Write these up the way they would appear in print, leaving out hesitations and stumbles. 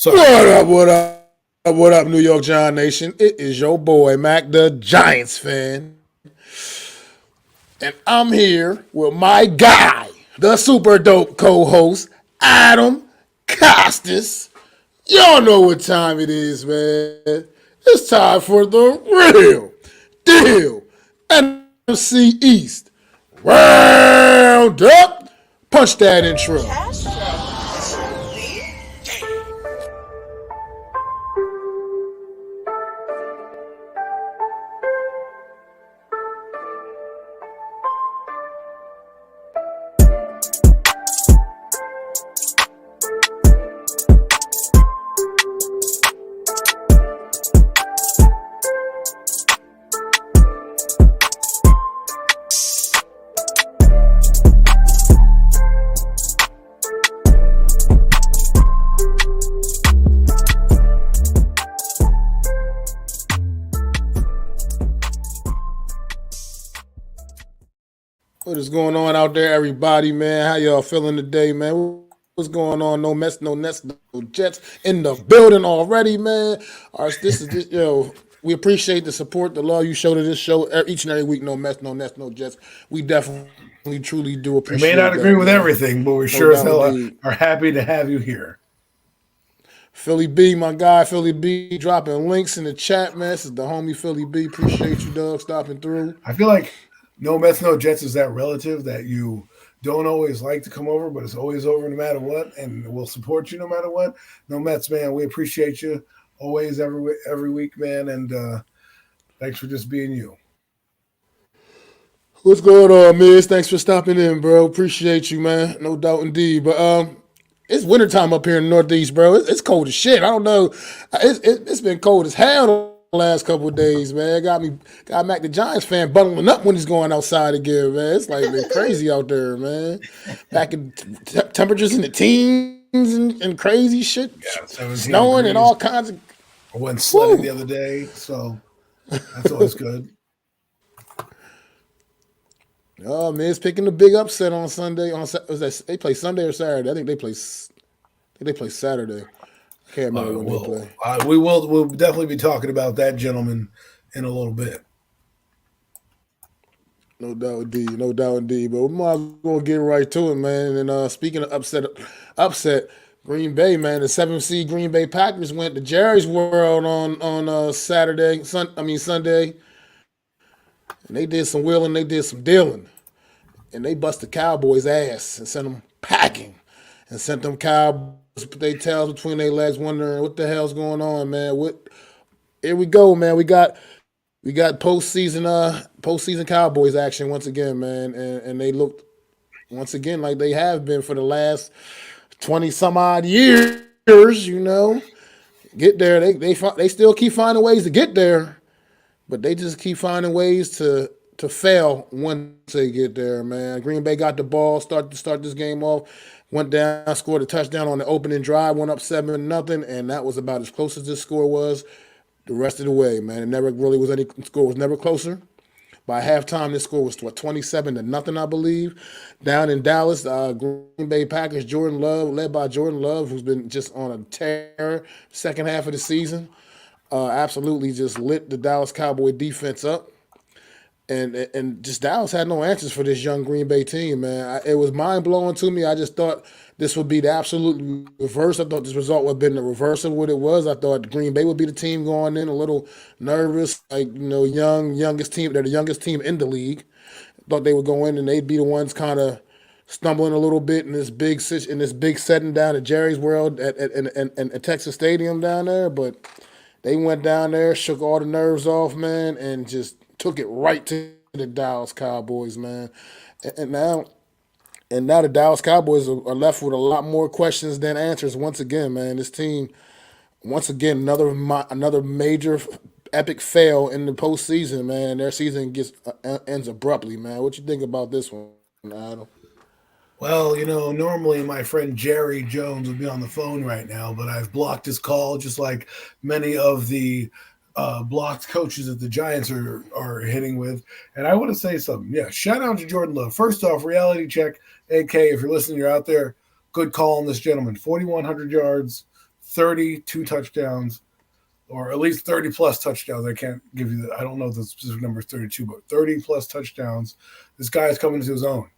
Sorry. What up, New York Giant Nation? It is your boy, Mac the Giants fan. And I'm here with my guy, the super dope co-host, Adam Costas. Y'all know what time it is, man. It's time for the real deal NFC East Roundup. Punch that intro. What is going on out there, everybody, man? How y'all feeling today, man? What's going on? No Mets, no Nets, no Jets in the building already, man. All right, this is just, we appreciate the support, the love you show to this show each and every week. No Mets, no Nets, no Jets. We definitely, truly do appreciate it. We may not agree with everything, but we sure as hell are happy to have you here. Philly B, my guy, Philly B, dropping links in the chat, man. This is the homie Philly B. Appreciate you, Doug, stopping through. I feel like no Mets, no Jets is that relative that you don't always like to come over, but it's always over no matter what, and we'll support you no matter what. No Mets, man, we appreciate you always, every week, man, and thanks for just being you. What's going on, Miz? Thanks for stopping in, bro. Appreciate you, man. No doubt indeed. But it's wintertime up here in the Northeast, bro. It's cold as shit. I don't know. It's been cold as hell the last couple of days, man. Got MacDaGiantsFan fan bundling up when he's going outside again, man. It's like been crazy out there, man. Back in temperatures in the teens and crazy shit. Yeah, snowing and all kinds of. I went sledding the other day, so that's always good. Oh, man, it's picking the big upset on Sunday. They play Sunday or Saturday? I think they play Saturday. I can't remember when they play. We'll definitely be talking about that gentleman in a little bit. No doubt indeed. But we might as well get right to it, man. And speaking of upset, Green Bay, man, the 7th seed Green Bay Packers went to Jerry's World on Sunday. And they did some wheeling, they did some dealing. And they bust the Cowboys' ass and sent them packing. And sent them Cowboys put their tails between their legs wondering what the hell's going on, man. Here we go, man. We got postseason Cowboys action once again, man. And they looked once again like they have been for the last 20-some-odd years, Get there. They still keep finding ways to get there. But they just keep finding ways to fail once they get there, man. Green Bay got the ball, start this game off, went down, scored a touchdown on the opening drive, went up 7-0, and that was about as close as this score was the rest of the way, man. It never really was any score was never closer. By halftime, this score was 27-0, I believe. Down in Dallas, Green Bay Packers, led by Jordan Love, who's been just on a tear second half of the season. Absolutely just lit the Dallas Cowboy defense up. And just Dallas had no answers for this young Green Bay team, man. It was mind-blowing to me. I just thought this would be the absolute reverse. I thought this result would have been the reverse of what it was. I thought Green Bay would be the team going in a little nervous, youngest team. They're the youngest team in the league. Thought they would go in and they'd be the ones kind of stumbling a little bit in this big setting down at Jerry's World at Texas Stadium down there. But they went down there, shook all the nerves off, man, and just took it right to the Dallas Cowboys, man. And now the Dallas Cowboys are left with a lot more questions than answers once again, man. This team, once again, another major epic fail in the postseason, man. Their season ends abruptly, man. What you think about this one, Adam? Well, normally my friend Jerry Jones would be on the phone right now, but I've blocked his call just like many of the blocked coaches that the Giants are hitting with. And I want to say something. Yeah, shout out to Jordan Love. First off, reality check. AK, if you're listening, you're out there. Good call on this gentleman. 4,100 yards, 32 touchdowns, or at least 30 plus touchdowns. I can't give you I don't know if the specific number is 32, but 30 plus touchdowns. This guy is coming to his own.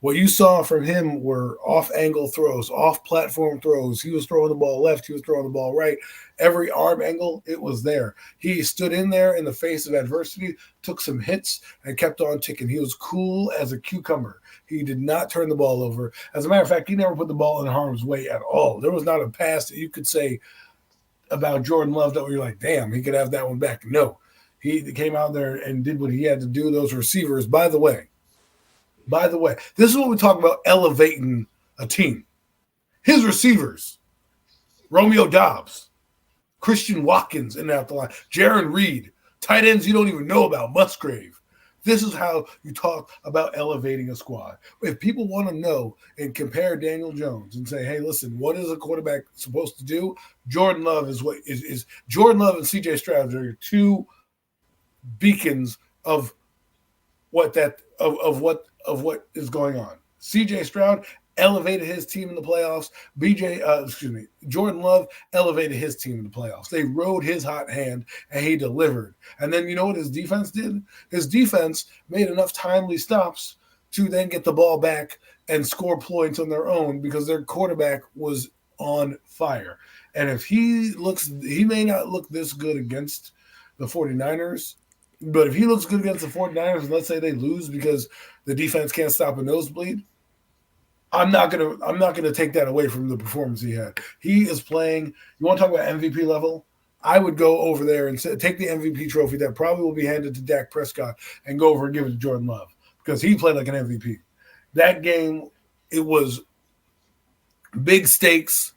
What you saw from him were off angle throws, off platform throws. He was throwing the ball left, he was throwing the ball right. Every arm angle, it was there. He stood in there in the face of adversity, took some hits, and kept on ticking. He was cool as a cucumber. He did not turn the ball over. As a matter of fact, he never put the ball in harm's way at all. There was not a pass that you could say about Jordan Love that you're like, damn, he could have that one back. No, he came out there and did what he had to do. Those receivers, by the way, this is what we talk about elevating a team. His receivers, Romeo Dobbs, Christian Watkins in and out the line, Jaron Reed, tight ends you don't even know about, Musgrave. This is how you talk about elevating a squad. If people want to know and compare Daniel Jones and say, hey, listen, what is a quarterback supposed to do? Jordan Love is Jordan Love and CJ Stroud are two beacons of what what is going on. CJ Stroud elevated his team in the playoffs. Jordan Love elevated his team in the playoffs. They rode his hot hand and he delivered. And then you know what his defense did? His defense made enough timely stops to then get the ball back and score points on their own because their quarterback was on fire. And if he may not look this good against the 49ers, but if he looks good against the 49ers, and let's say they lose because the defense can't stop a nosebleed, I'm not gonna take that away from the performance he had. He is playing. You want to talk about MVP level? I would go over there and take the MVP trophy that probably will be handed to Dak Prescott and go over and give it to Jordan Love because he played like an MVP. That game, it was big stakes.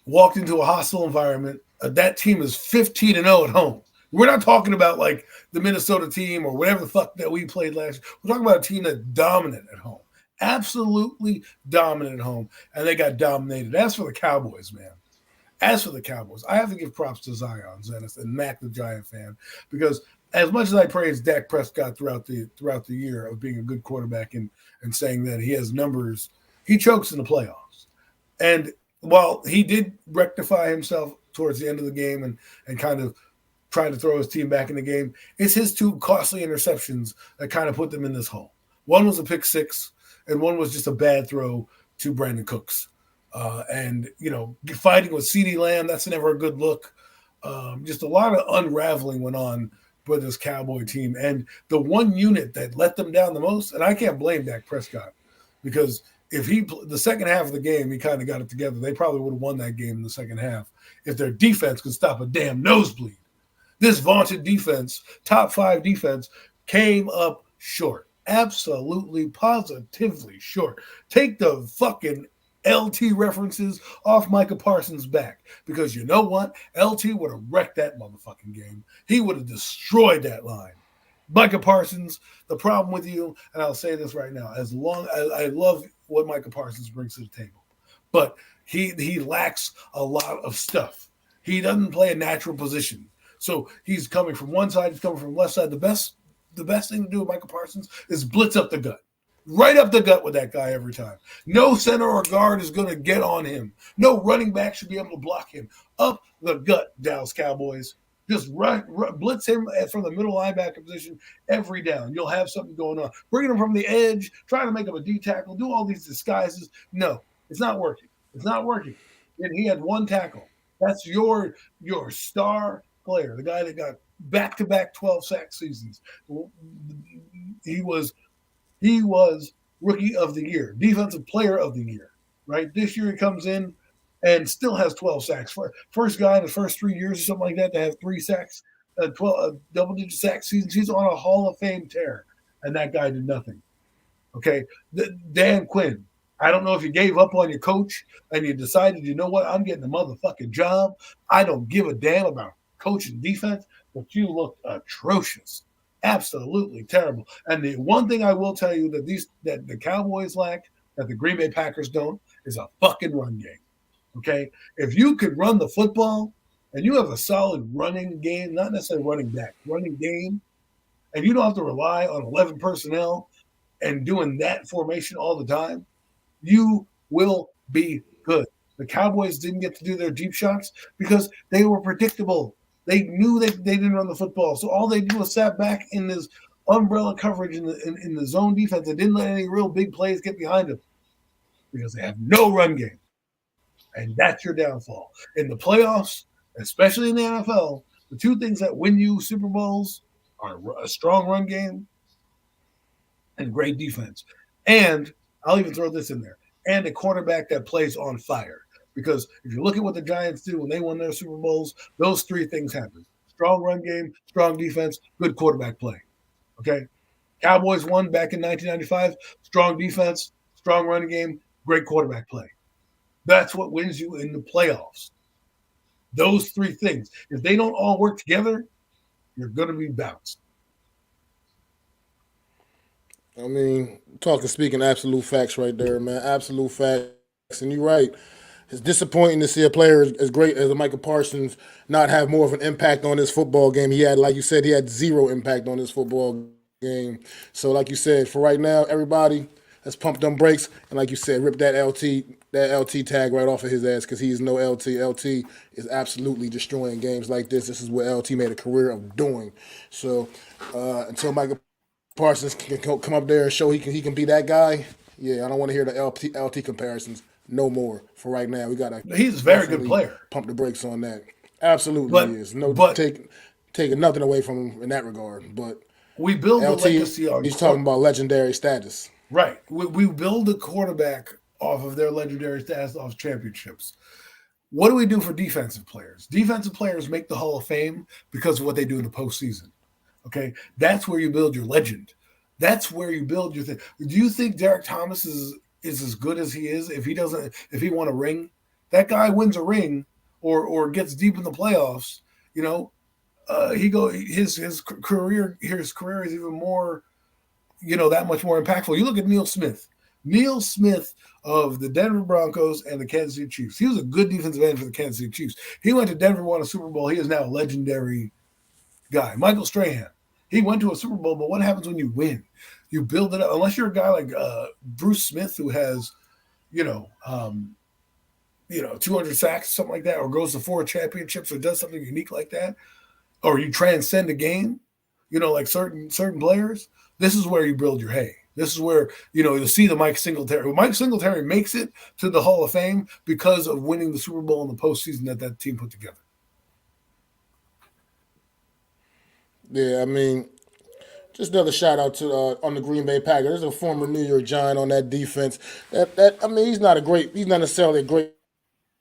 Walked into a hostile environment. That team is 15-0 at home. We're not talking about like the Minnesota team or whatever the fuck that we played last year. We're talking about a team that's dominant at home. Absolutely dominant at home. And they got dominated. As for the Cowboys, man. As for the Cowboys, I have to give props to Zion Zenith and Mac the Giant fan because as much as I praise Dak Prescott throughout the year of being a good quarterback and saying that he has numbers, he chokes in the playoffs. And while he did rectify himself towards the end of the game and kind of trying to throw his team back in the game, it's his two costly interceptions that kind of put them in this hole. One was a pick six, and one was just a bad throw to Brandon Cooks. And, fighting with CeeDee Lamb, that's never a good look. Just a lot of unraveling went on with this Cowboy team. And the one unit that let them down the most, and I can't blame Dak Prescott, because if the second half of the game, he kind of got it together, they probably would have won that game in the second half if their defense could stop a damn nosebleed. This vaunted defense, top 5 defense, came up short. Absolutely, positively short. Take the fucking LT references off Micah Parsons' back because you know what? LT would have wrecked that motherfucking game. He would have destroyed that line. Micah Parsons, the problem with you, and I'll say this right now, as long as I love what Micah Parsons brings to the table, but he lacks a lot of stuff. He doesn't play a natural position. So he's coming from one side, he's coming from the left side. The best thing to do with Micah Parsons is blitz up the gut. Right up the gut with that guy every time. No center or guard is going to get on him. No running back should be able to block him. Up the gut, Dallas Cowboys. Just blitz him from the middle linebacker position every down. You'll have something going on. Bringing him from the edge, trying to make him a D tackle, do all these disguises. No, it's not working. It's not working. And he had one tackle. That's your star player, the guy that got back-to-back 12 sack seasons. He was rookie of the year, defensive player of the year, right? This year he comes in and still has 12 sacks. First guy in the first 3 years or something like that to have 3 sacks, 12 double-digit sack seasons. He's on a Hall of Fame tear, and that guy did nothing. Okay, Dan Quinn. I don't know if you gave up on your coach and you decided, you know what, I'm getting a motherfucking job. I don't give a damn about coaching defense, but you looked atrocious. Absolutely terrible. And the one thing I will tell you that the Cowboys lack, that the Green Bay Packers don't, is a fucking run game. Okay? If you could run the football and you have a solid running game, not necessarily running back, running game, and you don't have to rely on 11 personnel and doing that formation all the time, you will be good. The Cowboys didn't get to do their deep shots because they were predictable. They knew they didn't run the football. So all they did was sat back in this umbrella coverage in the zone defense and didn't let any real big plays get behind them because they have no run game. And that's your downfall. In the playoffs, especially in the NFL, the two things that win you Super Bowls are a strong run game and great defense. And I'll even throw this in there, and a quarterback that plays on fire. Because if you look at what the Giants do when they won their Super Bowls, those three things happen. Strong run game, strong defense, good quarterback play. Okay? Cowboys won back in 1995, strong defense, strong running game, great quarterback play. That's what wins you in the playoffs. Those three things. If they don't all work together, you're going to be bounced. I mean, speaking absolute facts right there, man. Absolute facts. And you're right. It's disappointing to see a player as great as Michael Parsons not have more of an impact on his football game. He had, like you said, he had zero impact on his football game. So, like you said, for right now, everybody, let's pump them brakes. And like you said, rip that LT tag right off of his ass because he's no LT. LT is absolutely destroying games like this. This is what LT made a career of doing. So until Michael Parsons can come up there and show he can be that guy, yeah, I don't want to hear the LT comparisons no more for right now. We gotta He's a very good player. Pump the brakes on that. Absolutely, but, he is. No, but taking nothing away from him in that regard. But we build LT, a legacy on. He's talking about legendary status. Right. We build a quarterback off of their legendary status, off championships. What do we do for defensive players? Defensive players make the Hall of Fame because of what they do in the postseason. Okay, that's where you build your legend. That's where you build your thing. Do you think Derek Thomas is as good as he is if he won a ring? That guy wins a ring or gets deep in the playoffs. You know, his career is even more, that much more impactful. You look at Neil Smith. Neil Smith of the Denver Broncos and the Kansas City Chiefs. He was a good defensive end for the Kansas City Chiefs. He went to Denver, won a Super Bowl. He is now a legendary guy. Michael Strahan. He went to a Super Bowl, but what happens when you win? You build it up. Unless you're a guy like Bruce Smith who has, 200 sacks, something like that, or goes to 4 championships or does something unique like that, or you transcend a game, like certain players. This is where you build your hay. This is where, you see the Mike Singletary. Mike Singletary makes it to the Hall of Fame because of winning the Super Bowl in the postseason that team put together. Yeah, I mean, just another shout out to on the Green Bay Packers. There's a former New York Giant on that defense. He's not necessarily a great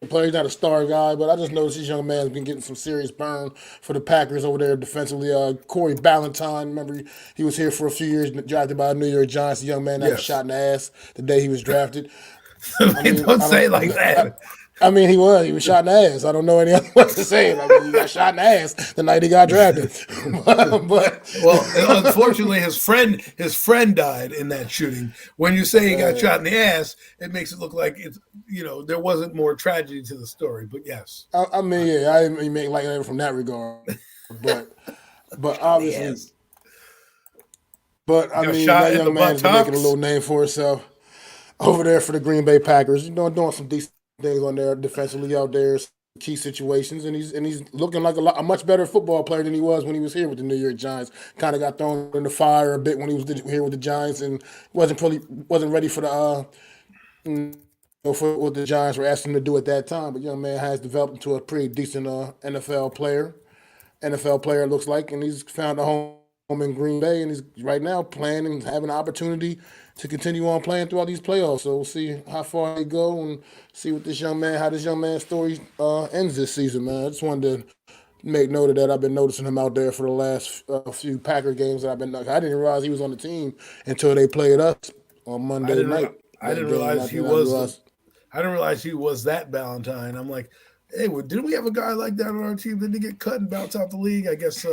player. He's not a star guy, but I just noticed this young man's been getting some serious burn for the Packers over there defensively. Corey Ballantyne, remember he was here for a few years, drafted by the New York Giants. A young man that was shot in the ass the day he was drafted. Don't say it like that. He was shot in the ass. I don't know any other way to say it. He got shot in the ass the night he got drafted. Well, unfortunately, his friend died in that shooting. When you say he got shot in the ass, it makes it look like it's there wasn't more tragedy to the story. But yes, I didn't make light of it from that regard, but obviously, yes. That young man's been making a little name for himself over there for the Green Bay Packers. Doing some decent things on there defensively out there, key situations, and he's looking like a much better football player than he was when he was here with the New York Giants. Kind of got thrown in the fire a bit when he was here with the Giants, and wasn't ready for the for what the Giants were asking him to do at that time. But young man has developed into a pretty decent NFL player. It looks like, and he's found a home in Green Bay, and he's right now playing and having an opportunity to continue on playing throughout these playoffs. So we'll see how far they go and see how this young man's story ends this season, man. I just wanted to make note of that. I've been noticing him out there for the last few Packer games that I didn't realize he was on the team until they played us on Monday night. I didn't realize he was that Ballantyne. I'm like, hey, didn't we have a guy like that on our team? Didn't he get cut and bounce out the league? I guess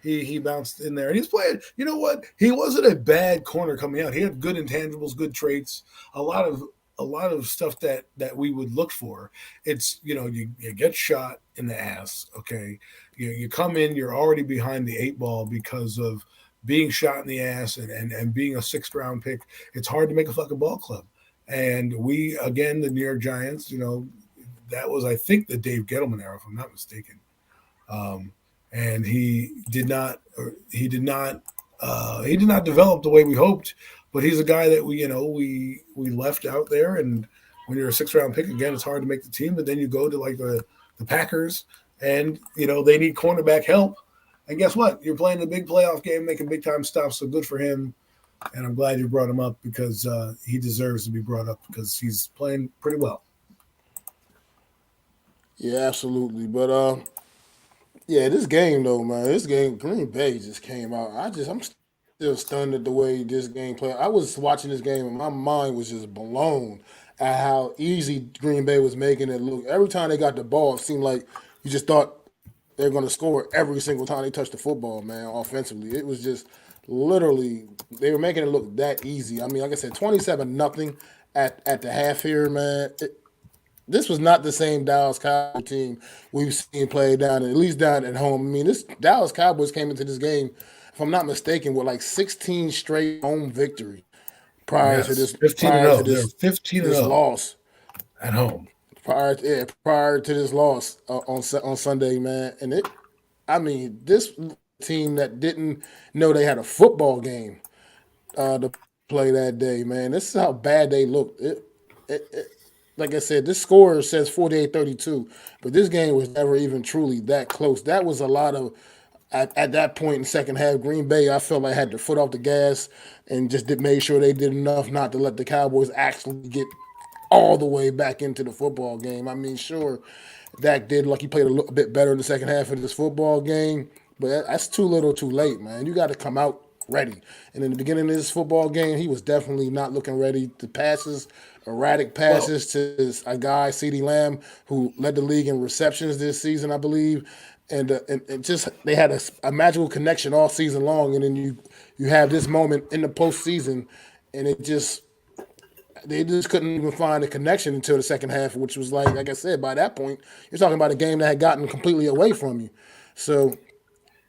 he bounced in there. And he's playing, you know what? He wasn't a bad corner coming out. He had good intangibles, good traits, a lot of stuff that we would look for. It's, you get shot in the ass, okay? You come in, you're already behind the 8 ball because of being shot in the ass and being a 6th round pick. It's hard to make a fucking ball club. And we, again, the New York Giants, that was, I think, the Dave Gettleman era, if I'm not mistaken. Um, and he did not develop the way we hoped. But he's a guy that we left out there. And when you're a 6th-round pick again, it's hard to make the team. But then you go to like the Packers, and they need cornerback help. And guess what? You're playing a big playoff game, making big time stops. So good for him. And I'm glad you brought him up because he deserves to be brought up because he's playing pretty well. Yeah, absolutely. But yeah, this game though, man, this game Green Bay just came out. I'm still stunned at the way this game played. I was watching this game and my mind was just blown at how easy Green Bay was making it look. Every time they got the ball, it seemed like you just thought they're going to score every single time they touched the football, man. Offensively, it was just literally they were making it look that easy. I mean, like I said, 27-0 at the half here, man. This was not the same Dallas Cowboys team we've seen play at least down at home. I mean, this Dallas Cowboys came into this game, if I'm not mistaken, with like 16 straight home victories prior to Yes, this 15 and prior to 0. They're this 15 and this 0 loss. at home. Prior to this loss on Sunday, man, and I mean, this team that didn't know they had a football game to play that day, man. This is how bad they looked. Like I said, this score says 48-32, but this game was never even truly that close. That was a lot of at that point in the second half. Green Bay, I felt like had their foot off the gas and just made sure they did enough not to let the Cowboys actually get all the way back into the football game. I mean, sure, Dak did like he played a little bit better in the second half of this football game, but that's too little, too late, man. You got to come out ready. And in the beginning of this football game, he was definitely not looking ready. The passes, erratic Well, passes to a guy, CeeDee Lamb, who led the league in receptions this season, I believe. And just they had a magical connection all season long, and then you have this moment in the postseason, and they just couldn't even find a connection until the second half, which was like I said, by that point, you're talking about a game that had gotten completely away from you. So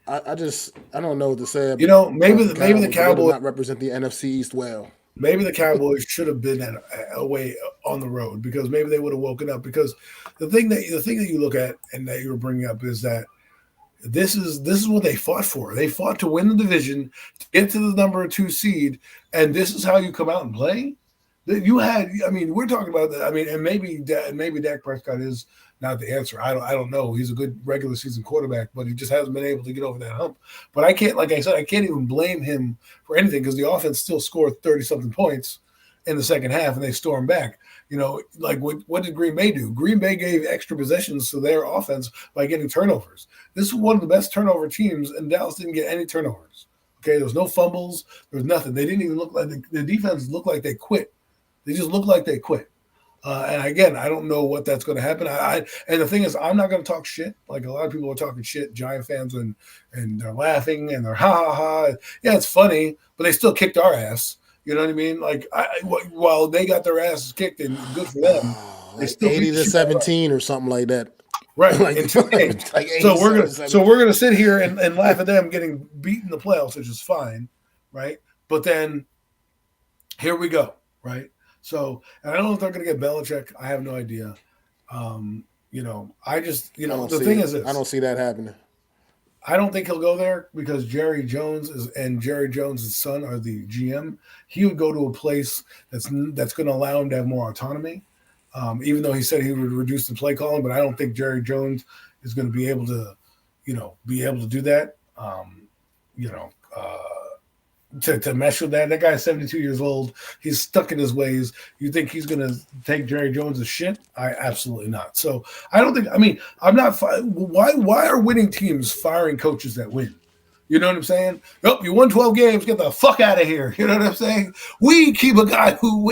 I don't know what to say maybe about the maybe the Cowboys, but they did Cowboys not represent the NFC East well. maybe the Cowboys should have been away on the road because maybe they would have woken up. Because the thing that you look at and that you were bringing up is that this is what they fought for. They fought to win the division, to get to the number 2 seed, and this is how you come out and play. You had, I mean, we're talking about that. I mean, and maybe Dak Prescott is not the answer. I don't know. He's a good regular season quarterback, but he just hasn't been able to get over that hump. But I can't, like I said, I can't even blame him for anything because the offense still scored 30-something points in the second half, and they stormed back. Like what did Green Bay do? Green Bay gave extra possessions to their offense by getting turnovers. This is one of the best turnover teams, and Dallas didn't get any turnovers. Okay, there was no fumbles. There was nothing. They didn't even look like the defense looked like they quit. They just look like they quit. And again, I don't know what that's going to happen. And the thing is, I'm not going to talk shit. Like a lot of people are talking shit, Giant fans, and they're laughing and they're ha ha ha. Yeah, it's funny, but they still kicked our ass. You know what I mean? Like while they got their asses kicked and good for them, they Like still beat 80 the to shit out of us. 17 or something like that. Right like, in 2 games. like So we're 87 gonna to so 17. we're gonna sit here and laugh at them getting beat in the playoffs, which is fine, right? But then here we go, right? So, and I don't know if they're going to get Belichick. I have no idea. I just, I don't the see thing it. is I this. don't see that happening. I don't think he'll go there because Jerry Jones' son are the GM. He would go to a place that's going to allow him to have more autonomy. Even though he said he would reduce the play calling, but I don't think Jerry Jones is going to be able to, do that. You know, uh, to mesh with that. That guy's 72 years old. He's stuck in his ways. You think he's going to take Jerry Jones' shit? I absolutely not. So I don't think. I mean, I'm not. Why are winning teams firing coaches that win? You know what I'm saying? Nope, you won 12 games. Get the fuck out of here. You know what I'm saying? We keep a guy who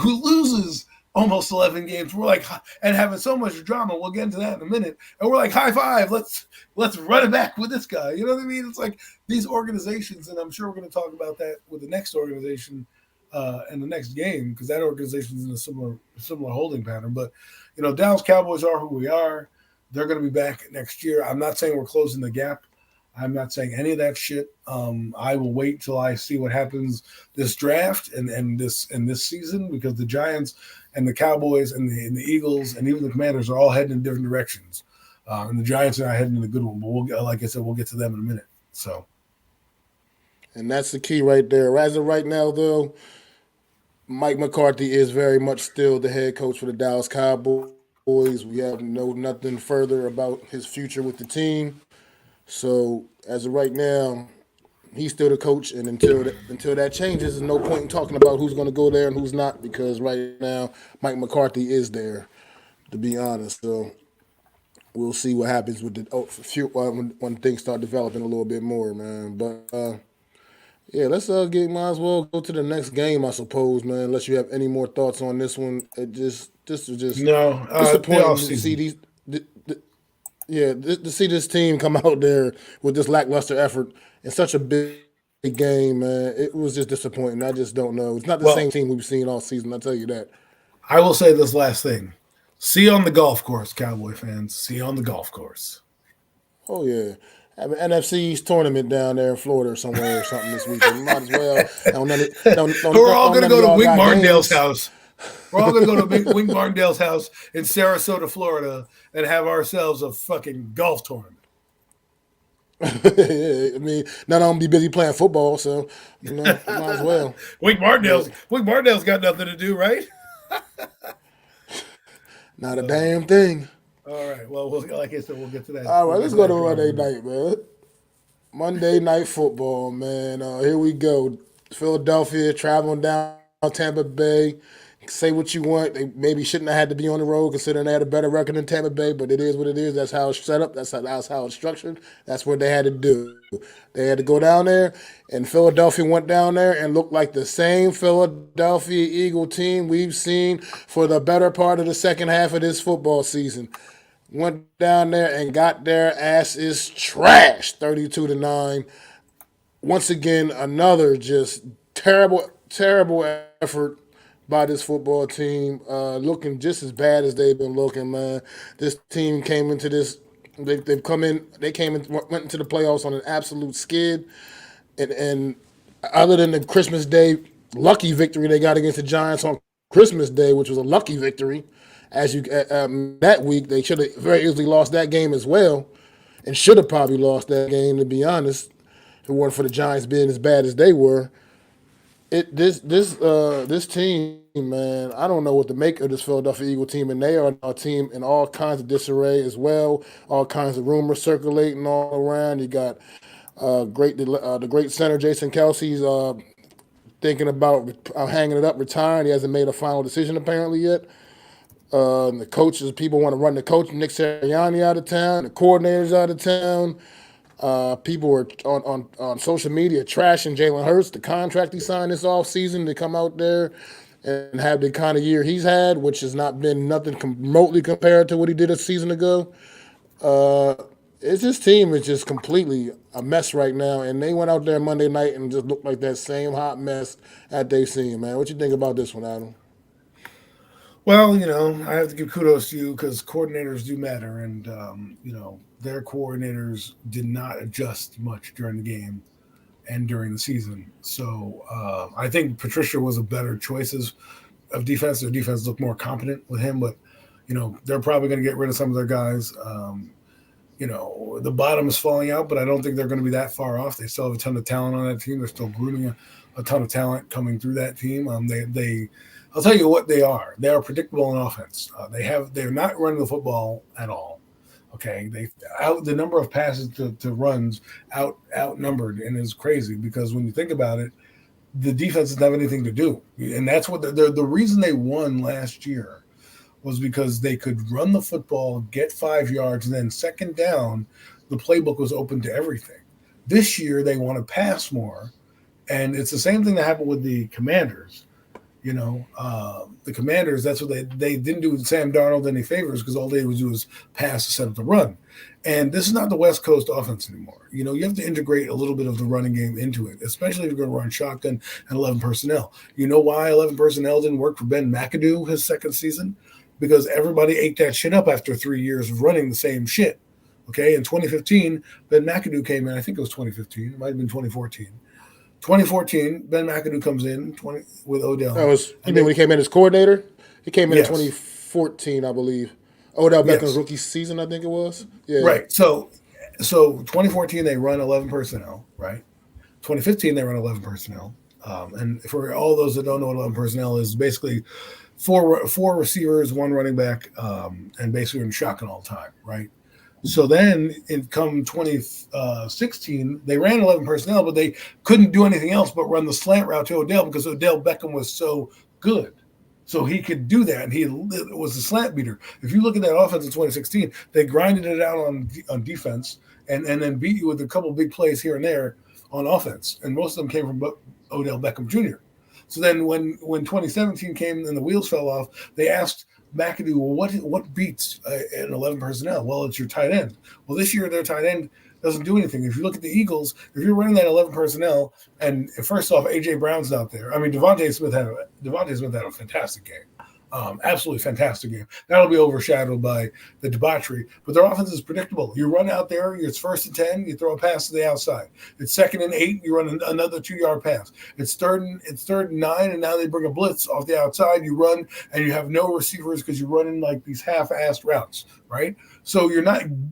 loses almost 11 games. We're like, and having so much drama. We'll get into that in a minute. And we're like, high five. Let's run it back with this guy. You know what I mean? It's like these organizations, and I'm sure we're going to talk about that with the next organization in the next game because that organization is in a similar holding pattern. But Dallas Cowboys are who we are. They're going to be back next year. I'm not saying we're closing the gap. I'm not saying any of that shit. I will wait till I see what happens this draft and this season, because the Giants and the Cowboys and the Eagles and even the Commanders are all heading in different directions. And the Giants are not heading in a good one, but like I said, we'll get to them in a minute. So And that's the key right there. As of right now, though, Mike McCarthy is very much still the head coach for the Dallas Cowboys. We have nothing further about his future with the team. So as of right now, he's still the coach, and until that changes, there's no point in talking about who's going to go there and who's not, because right now Mike McCarthy is there, to be honest. So we'll see what happens with when things start developing a little bit more, man. But yeah, let's might as well go to the next game, I suppose, man. Unless you have any more thoughts on this one, this was just no, the off disappointing to see season. yeah, to see this team come out there with this lackluster effort in such a big game, man. It was just disappointing. I just don't know. It's not the same Well, team we've seen all season. I tell you that. I will say this last thing. See you on the golf course, Cowboy fans. See you on the golf course. Oh yeah. Have an NFC's tournament down there in Florida or somewhere or something this weekend. Might as well. We're all going to None of go to y'all Wink got Martindale's games. house. We're all going to go to Wink Martindale's house in Sarasota, Florida, and have ourselves a fucking golf tournament. I mean, none of them be busy playing football, so might as well. But Wink Martindale's got nothing to do, right? not a damn thing. All right. Well, like I said, we'll get to that. All We'll right, get let's to go that to drama in Monday a minute. night, man. Monday night football, man. Here we go. Philadelphia traveling down Tampa Bay. Say what you want. They maybe shouldn't have had to be on the road, considering they had a better record than Tampa Bay, but it is what it is. That's how it's set up. That's how it's structured. That's what they had to do. They had to go down there, and Philadelphia went down there and looked like the same Philadelphia Eagle team we've seen for the better part of the second half of this football season. Went down there and got their asses trashed, 32-9. Once again, another just terrible effort by this football team, looking just as bad as they've been looking, man. This team came into this. They've come in. They came in, went into the playoffs on an absolute skid, and other than the Christmas Day lucky victory they got against the Giants on Christmas Day, which was a lucky victory, that week they should have very easily lost that game as well, and should have probably lost that game, to be honest. If it weren't for the Giants being as bad as they were, this team, man, I don't know what to make of this Philadelphia Eagle team, and they are a team in all kinds of disarray as well, all kinds of rumors circulating all around. You got the great center Jason Kelsey's thinking about hanging it up, retiring. He hasn't made a final decision apparently yet. The coaches, people want to run the coach, Nick Sirianni out of town, the coordinators out of town. People were on social media trashing Jalen Hurts, the contract he signed this offseason to come out there and have the kind of year he's had, which has not been nothing remotely compared to what he did a season ago. Uh, this team is just completely a mess right now, and they went out there Monday night and just looked like that same hot mess that they've seen, man. What you think about this one, Adam? Well, I have to give kudos to you because coordinators do matter, and their coordinators did not adjust much during the game and during the season. So I think Patricia was a better choice of defense. Their defense looked more competent with him, but they're probably going to get rid of some of their guys. The bottom is falling out, but I don't think they're going to be that far off. They still have a ton of talent on that team. They're still grooming a ton of talent coming through that team. I'll tell you what they are. They are predictable in offense. They're not running the football at all. Okay, the number of passes to runs outnumbered, and is crazy because when you think about it, the defense doesn't have anything to do, and that's what the reason they won last year was because they could run the football, get 5 yards, and then second down, the playbook was open to everything. This year they want to pass more, and it's the same thing that happened with the Commanders. The Commanders, that's what they didn't do with Sam Darnold any favors because all they would do was pass to set up the run. And this is not the West Coast offense anymore. You have to integrate a little bit of the running game into it, especially if you're going to run shotgun and 11 personnel. You know why 11 personnel didn't work for Ben McAdoo his second season? Because everybody ate that shit up after 3 years of running the same shit. Okay, in 2015, Ben McAdoo came in. I think it was 2015. It might have been 2014. 2014, Ben McAdoo comes in 20 with That Odell, was, you and mean they when he came in as coordinator? He came in yes, 2014, I believe. Odell Beckham's yes, rookie season, I think it was. Yeah. right. So 2014 they run 11 personnel, right? 2015 they run 11 personnel. And for all those that don't know what 11 personnel is, basically four receivers, one running back, and basically in shotgun all the time, right? So then in come 2016, they ran 11 personnel, but they couldn't do anything else but run the slant route to Odell because Odell Beckham was so good. So he could do that, and he was a slant beater. If you look at that offense in 2016, they grinded it out on defense and then beat you with a couple big plays here and there on offense, and most of them came from Odell Beckham Jr. So then when 2017 came and the wheels fell off, they asked McAdoo, well, what beats an 11 personnel? Well, it's your tight end. Well, this year their tight end doesn't do anything. If you look at the Eagles, if you're running that 11 personnel, and first off, AJ Brown's not there. I mean, Devontae Smith had a fantastic game. Absolutely fantastic game. That'll be overshadowed by the debauchery. But their offense is predictable. You run out there, it's 1st and 10, you throw a pass to the outside. It's 2nd and 8, you run another 2-yard pass. It's third and 9, and now they bring a blitz off the outside. You run, and you have no receivers because you're running like these half-assed routes, right? So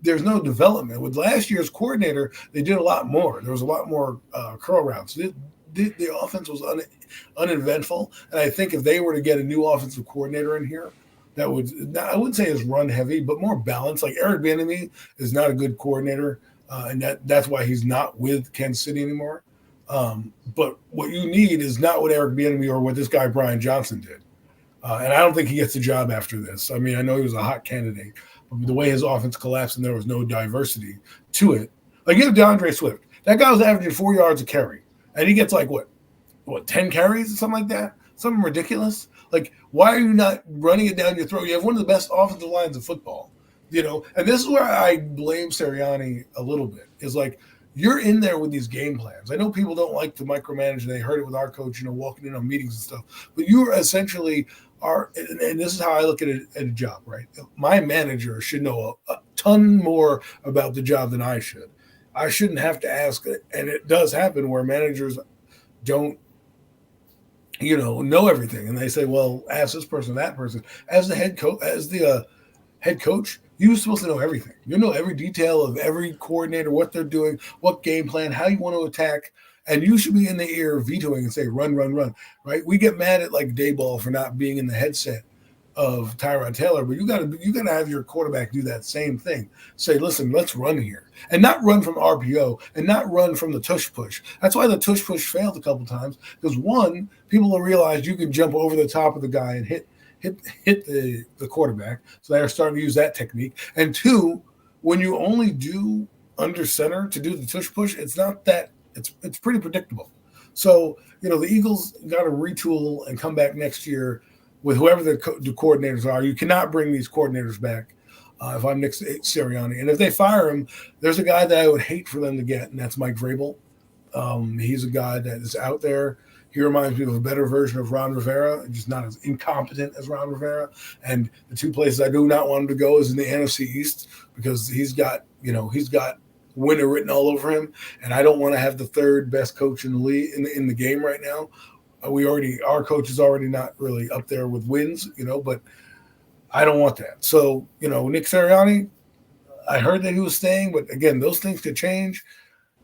there's no development. With last year's coordinator, they did a lot more. There was a lot more curl routes. The offense was uneventful, and I think if they were to get a new offensive coordinator in here, that would, I wouldn't say is run heavy, but more balanced. Like Eric Bieniemy is not a good coordinator, and that's why he's not with Kansas City anymore. But what you need is not what Eric Bieniemy or what this guy Brian Johnson did, and I don't think he gets the job after this. I mean, I know he was a hot candidate, but the way his offense collapsed and there was no diversity to it. Like you have DeAndre Swift, that guy was averaging 4 yards a carry. And he gets like what 10 carries or something like that? Something ridiculous. Like, why are you not running it down your throat? You have one of the best offensive lines of football, And this is where I blame Sirianni a little bit. Is like you're in there with these game plans. I know people don't like to micromanage, and they heard it with our coach, walking in on meetings and stuff. But you essentially are, and this is how I look at it at a job, right? My manager should know a ton more about the job than I should. I shouldn't have to ask, and it does happen where managers don't, know everything, and they say, "Well, ask this person, that person." As the head coach, you're supposed to know everything. You know every detail of every coordinator, what they're doing, what game plan, how you want to attack, and you should be in the ear vetoing and say, "Run, run, run!" Right? We get mad at like Dayball for not being in the headset of Tyrod Taylor, but you gotta have your quarterback do that same thing. Say, listen, let's run here, and not run from RPO, and not run from the tush push. That's why the tush push failed a couple times because one, people have realized you can jump over the top of the guy and hit the quarterback, so they're starting to use that technique. And two, when you only do under center to do the tush push, it's not that it's pretty predictable. So the Eagles got to retool and come back next year with whoever the coordinators are. You cannot bring these coordinators back if I'm Nick Sirianni. And if they fire him, there's a guy that I would hate for them to get, and that's Mike Vrabel. He's a guy that is out there. He reminds me of a better version of Ron Rivera, just not as incompetent as Ron Rivera. And the two places I do not want him to go is in the NFC East because he's got winner written all over him. And I don't want to have the third best coach in the league in the game right now. Our coach is already not really up there with wins, but I don't want that. So, Nick Sirianni, I heard that he was staying, but again, those things could change.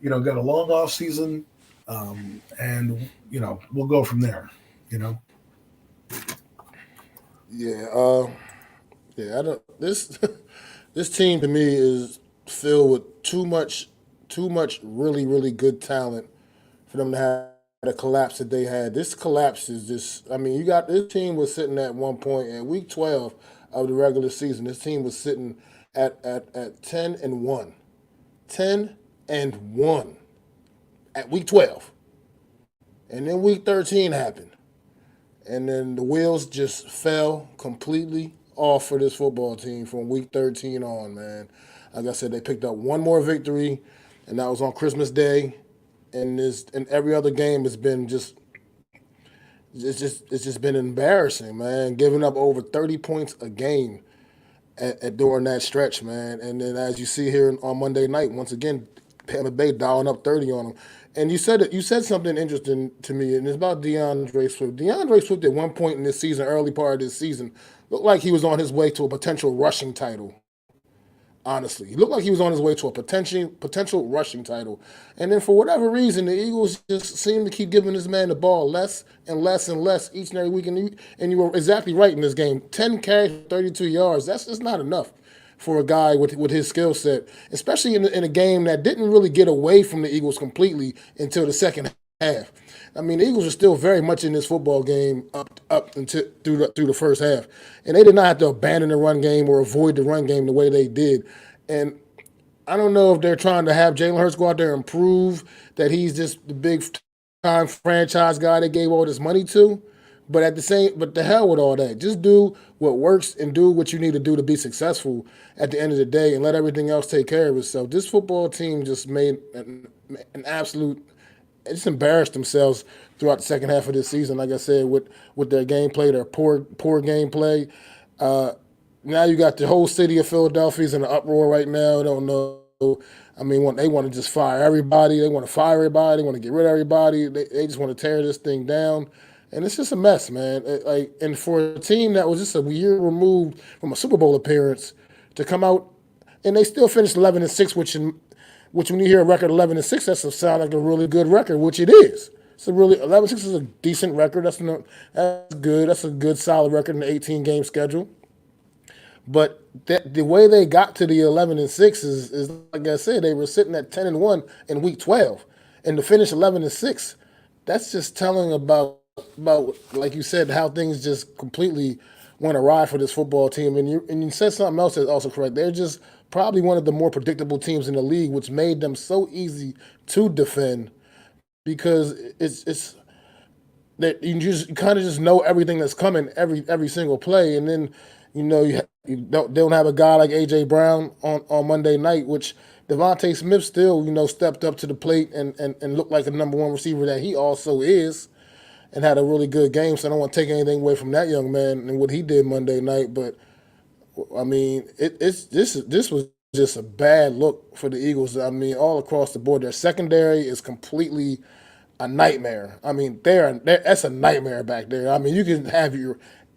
Got a long off season, and we'll go from there. Yeah. Yeah. I don't. This this team to me is filled with too much really really good talent for them to have the collapse that they had. This collapse is just. I mean, you got this team was sitting at one point in week 12 of the regular season. This team was sitting at 10-1, 10-1 at week 12, and then week 13 happened, and then the wheels just fell completely off for this football team from week 13 on. Man, like I said, they picked up one more victory, and that was on Christmas Day. And every other game has been it's just been embarrassing, man. Giving up over 30 points a game, during that stretch, man. And then as you see here on Monday night, once again, Tampa Bay dialing up 30 on them. And you said something interesting to me, and it's about DeAndre Swift. DeAndre Swift at one point in this season, early part of this season, looked like he was on his way to a potential rushing title. Honestly, he looked like he was on his way to a potential rushing title, and then for whatever reason, the Eagles just seem to keep giving this man the ball less and less and less each and every week. And you were exactly right in this game: 10 carries, 32 yards. That's just not enough for a guy with his skill set, especially in a game that didn't really get away from the Eagles completely until the second half. I mean, the Eagles are still very much in this football game up until through the first half, and they did not have to abandon the run game or avoid the run game the way they did. And I don't know if they're trying to have Jalen Hurts go out there and prove that he's just the big time franchise guy they gave all this money to. But the hell with all that. Just do what works and do what you need to do to be successful at the end of the day, and let everything else take care of itself. This football team just made an absolute. They just embarrassed themselves throughout the second half of this season. Like I said, with their gameplay, their poor gameplay. Now you got the whole city of Philadelphia's in an uproar right now. I don't know. I mean, they want to just fire everybody. They want to fire everybody. They want to get rid of everybody. They just want to tear this thing down. And it's just a mess, man. And for a team that was just a year removed from a Super Bowl appearance to come out, and they still finished 11-6, which when you hear a record 11-6, that sound like a really good record, which it is. It's a really 11-6 is a decent record. That's good. That's a good solid record in the 18-game schedule. But the way they got to the 11-6 is like I said, they were sitting at 10-1 in week 12, and to finish 11-6, that's just telling about like you said, how things just completely went awry for this football team. And you said something else that's also correct. They're just probably one of the more predictable teams in the league, which made them so easy to defend because it's that you kind of just know everything that's coming every single play, and then you don't have a guy like A.J. Brown on Monday night, which Devontae Smith still stepped up to the plate and looked like the number one receiver that he also is, and had a really good game. So I don't want to take anything away from that young man and what he did Monday night, but I mean this was just a bad look for the Eagles. I mean, all across the board, their secondary is completely a nightmare. I mean, that's a nightmare back there. I mean, you can have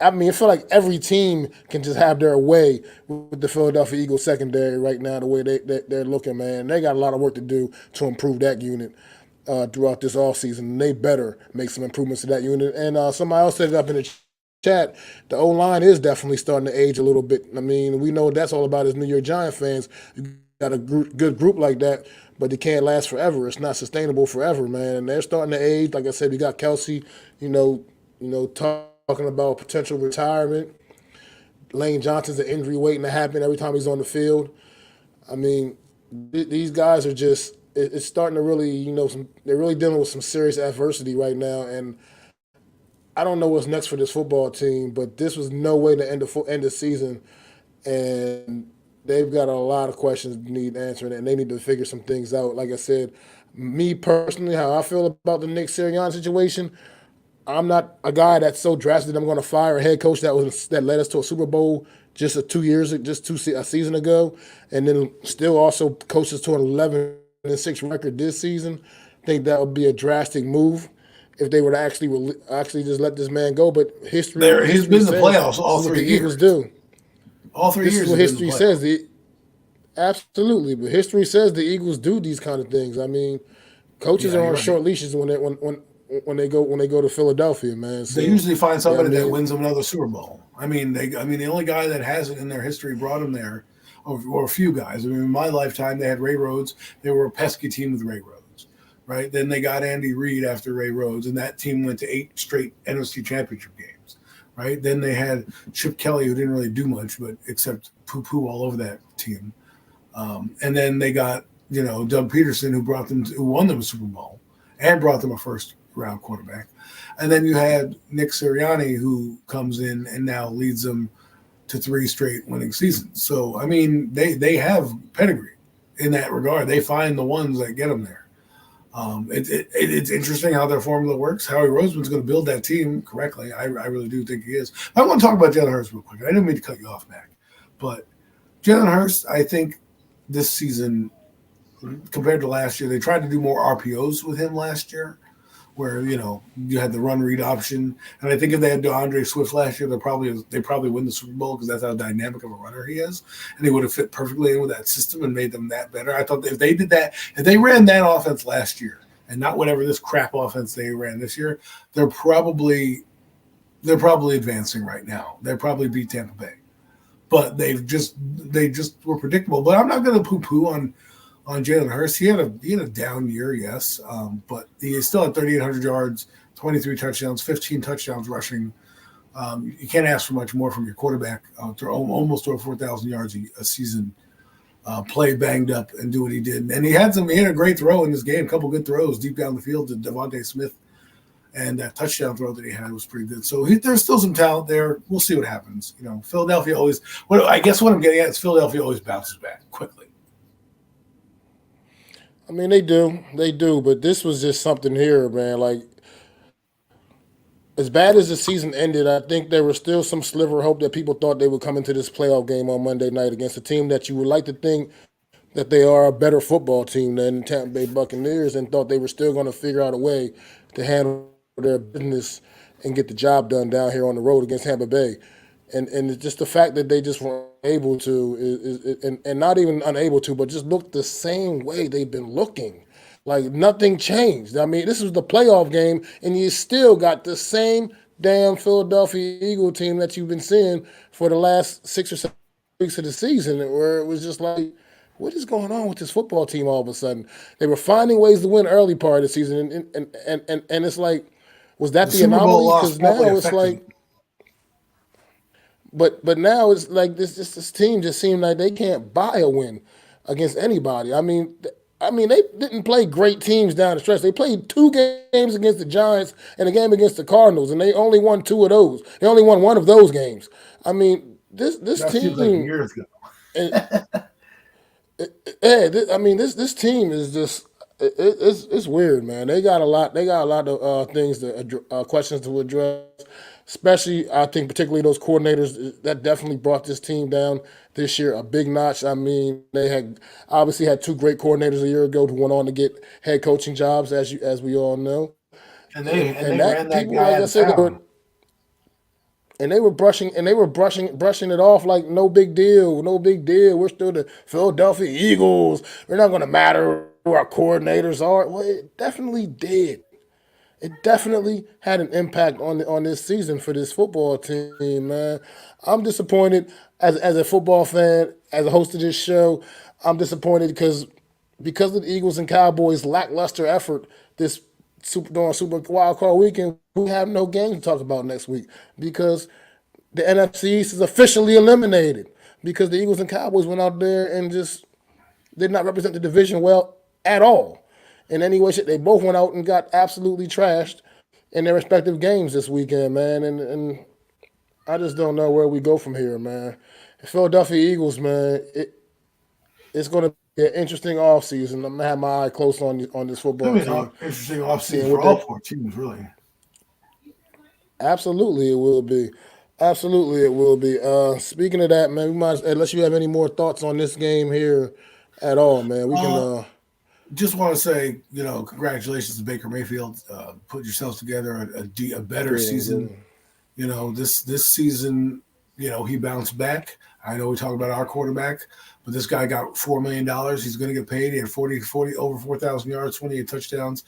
I feel like every team can just have their way with the Philadelphia Eagles secondary right now, the way they're looking, man. They got a lot of work to do to improve that unit throughout this offseason, and they better make some improvements to that unit. And somebody else said it up in the chat, the O-line is definitely starting to age a little bit. I mean, we know what that's all about as New York Giants fans. You got a good group like that, but it can't last forever. It's not sustainable forever, man. And they're starting to age. Like I said, we got Kelsey, talking about potential retirement. Lane Johnson's an injury waiting to happen every time he's on the field. I mean, these guys are just – it's starting to really, they're really dealing with some serious adversity right now. And I don't know what's next for this football team, but this was no way to end the season. And they've got a lot of questions that need answering, and they need to figure some things out. Like I said, me personally, how I feel about the Nick Sirianni situation – I'm not a guy that's so drastic that I'm going to fire a head coach that led us to a Super Bowl just a season ago, and then still also coaches to an 11-6 record this season. I think that would be a drastic move if they were to actually just let this man go. But history he's been in the playoffs all 3 years. Eagles do. All 3 years. This is what history says. Absolutely, but history says the Eagles do these kind of things. I mean, coaches are on short leashes when they go to Philadelphia, man. So, they usually find somebody that wins them another Super Bowl. I mean, the only guy that hasn't in their history brought them there, or a few guys. I mean, in my lifetime, they had Ray Rhodes. They were a pesky team with Ray Rhodes, right? Then they got Andy Reid after Ray Rhodes, and that team went to 8 straight NFC Championship games, right? Then they had Chip Kelly, who didn't really do much, but except poo-poo all over that team. And then they got Doug Peterson, who won them a Super Bowl and brought them a first-round quarterback. And then you had Nick Sirianni, who comes in and now leads them to 3 straight winning seasons. So, I mean, they have pedigree in that regard. They find the ones that get them there. It's interesting how their formula works. Howie Roseman's going to build that team correctly. I really do think he is. I want to talk about Jalen Hurts real quick. I didn't mean to cut you off, Mac, but Jalen Hurts, I think this season compared to last year, they tried to do more RPOs with him last year, where you had the run read option. And I think if they had DeAndre Swift last year, they probably win the Super Bowl because that's how dynamic of a runner he is, and he would have fit perfectly in with that system and made them that better. I thought that if they did that, if they ran that offense last year and not whatever this crap offense they ran this year, they're probably advancing right now. They'll probably beat Tampa Bay, but they just were predictable. But I'm not going to poo-poo on Jalen Hurts. He had a down year, yes, but he still had 3,800 yards, 23 touchdowns, 15 touchdowns rushing. You can't ask for much more from your quarterback. Almost over 4,000 yards a season. Play banged up and do what he did, and he had a great throw in this game. A couple good throws deep down the field to Devontae Smith, and that touchdown throw that he had was pretty good. So there's still some talent there. We'll see what happens. Philadelphia always. I guess what I'm getting at is Philadelphia always bounces back quickly. I mean, they do, but this was just something here, man. Like, as bad as the season ended, I think there was still some sliver of hope that people thought they would come into this playoff game on Monday night against a team that you would like to think that they are a better football team than the Tampa Bay Buccaneers, and thought they were still going to figure out a way to handle their business and get the job done down here on the road against Tampa Bay. And it's just the fact that they just weren't able to, and not even unable to, but just looked the same way they've been looking. Like, nothing changed. I mean, this was the playoff game, and you still got the same damn Philadelphia Eagle team that you've been seeing for the last 6 or 7 weeks of the season, where it was just like, what is going on with this football team all of a sudden? They were finding ways to win early part of the season, and it's like, was that the anomaly? Because now it's like, but now it's like this team just seemed like they can't buy a win against anybody. I mean, they didn't play great teams down the stretch. They played 2 games against the Giants and a game against the Cardinals, and they only won 2 of those. They only won 1 of those games. I mean, this that team. Seems like years ago. This team is just it's weird, man. They got a lot of things questions to address. Especially, I think, particularly those coordinators that definitely brought this team down this year a big notch. I mean, they had obviously had 2 great coordinators a year ago who went on to get head coaching jobs, as we all know. And they ran that guy out of town. And they were brushing it off like no big deal. We're still the Philadelphia Eagles. We're not going to matter who our coordinators are. Well, it definitely did. It definitely had an impact on this season for this football team, man. I'm disappointed as a football fan, as a host of this show. I'm disappointed because of the Eagles and Cowboys' lackluster effort this Super Wild Card weekend. We have no game to talk about next week because the NFC East is officially eliminated because the Eagles and Cowboys went out there and just did not represent the division well at all. In any way, they both went out and got absolutely trashed in their respective games this weekend, man. And I just don't know where we go from here, man. The Philadelphia Eagles, man, it's going to be an interesting offseason. I'm going to have my eye close on this football team. Interesting offseason for all 4 teams, really. Absolutely, it will be. Absolutely, it will be. Speaking of that, man, we might, unless you have any more thoughts on this game here at all, man, we can. Just want to say, congratulations to Baker Mayfield. Put yourselves together a better season. This season, he bounced back. I know we talk about our quarterback, but this guy got $4 million. He's going to get paid. He had 40 over 4,000 yards, 28 touchdowns.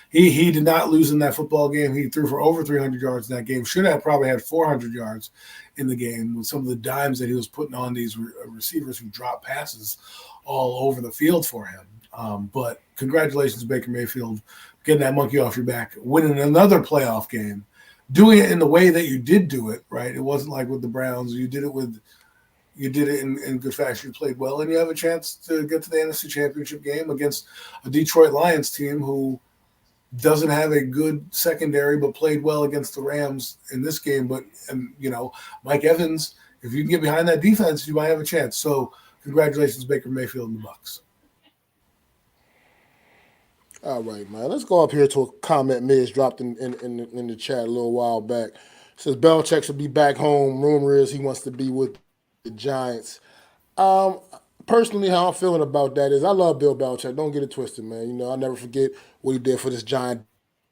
He did not lose in that football game. He threw for over 300 yards in that game. Should have probably had 400 yards in the game with some of the dimes that he was putting on these receivers who dropped passes all over the field for him. But congratulations, Baker Mayfield, getting that monkey off your back, winning another playoff game, doing it in the way that you did do it, right? It wasn't like with the Browns. You did it in good fashion. You played well, and you have a chance to get to the NFC Championship game against a Detroit Lions team who doesn't have a good secondary, but played well against the Rams in this game. But, Mike Evans, if you can get behind that defense, you might have a chance. So congratulations, Baker Mayfield and the Bucs. All right, man. Let's go up here to a comment Miz dropped in the chat a little while back. It says Belichick should be back home. Rumor is he wants to be with the Giants. Personally, how I'm feeling about that is I love Bill Belichick. Don't get it twisted, man. I'll never forget what he did for this Giant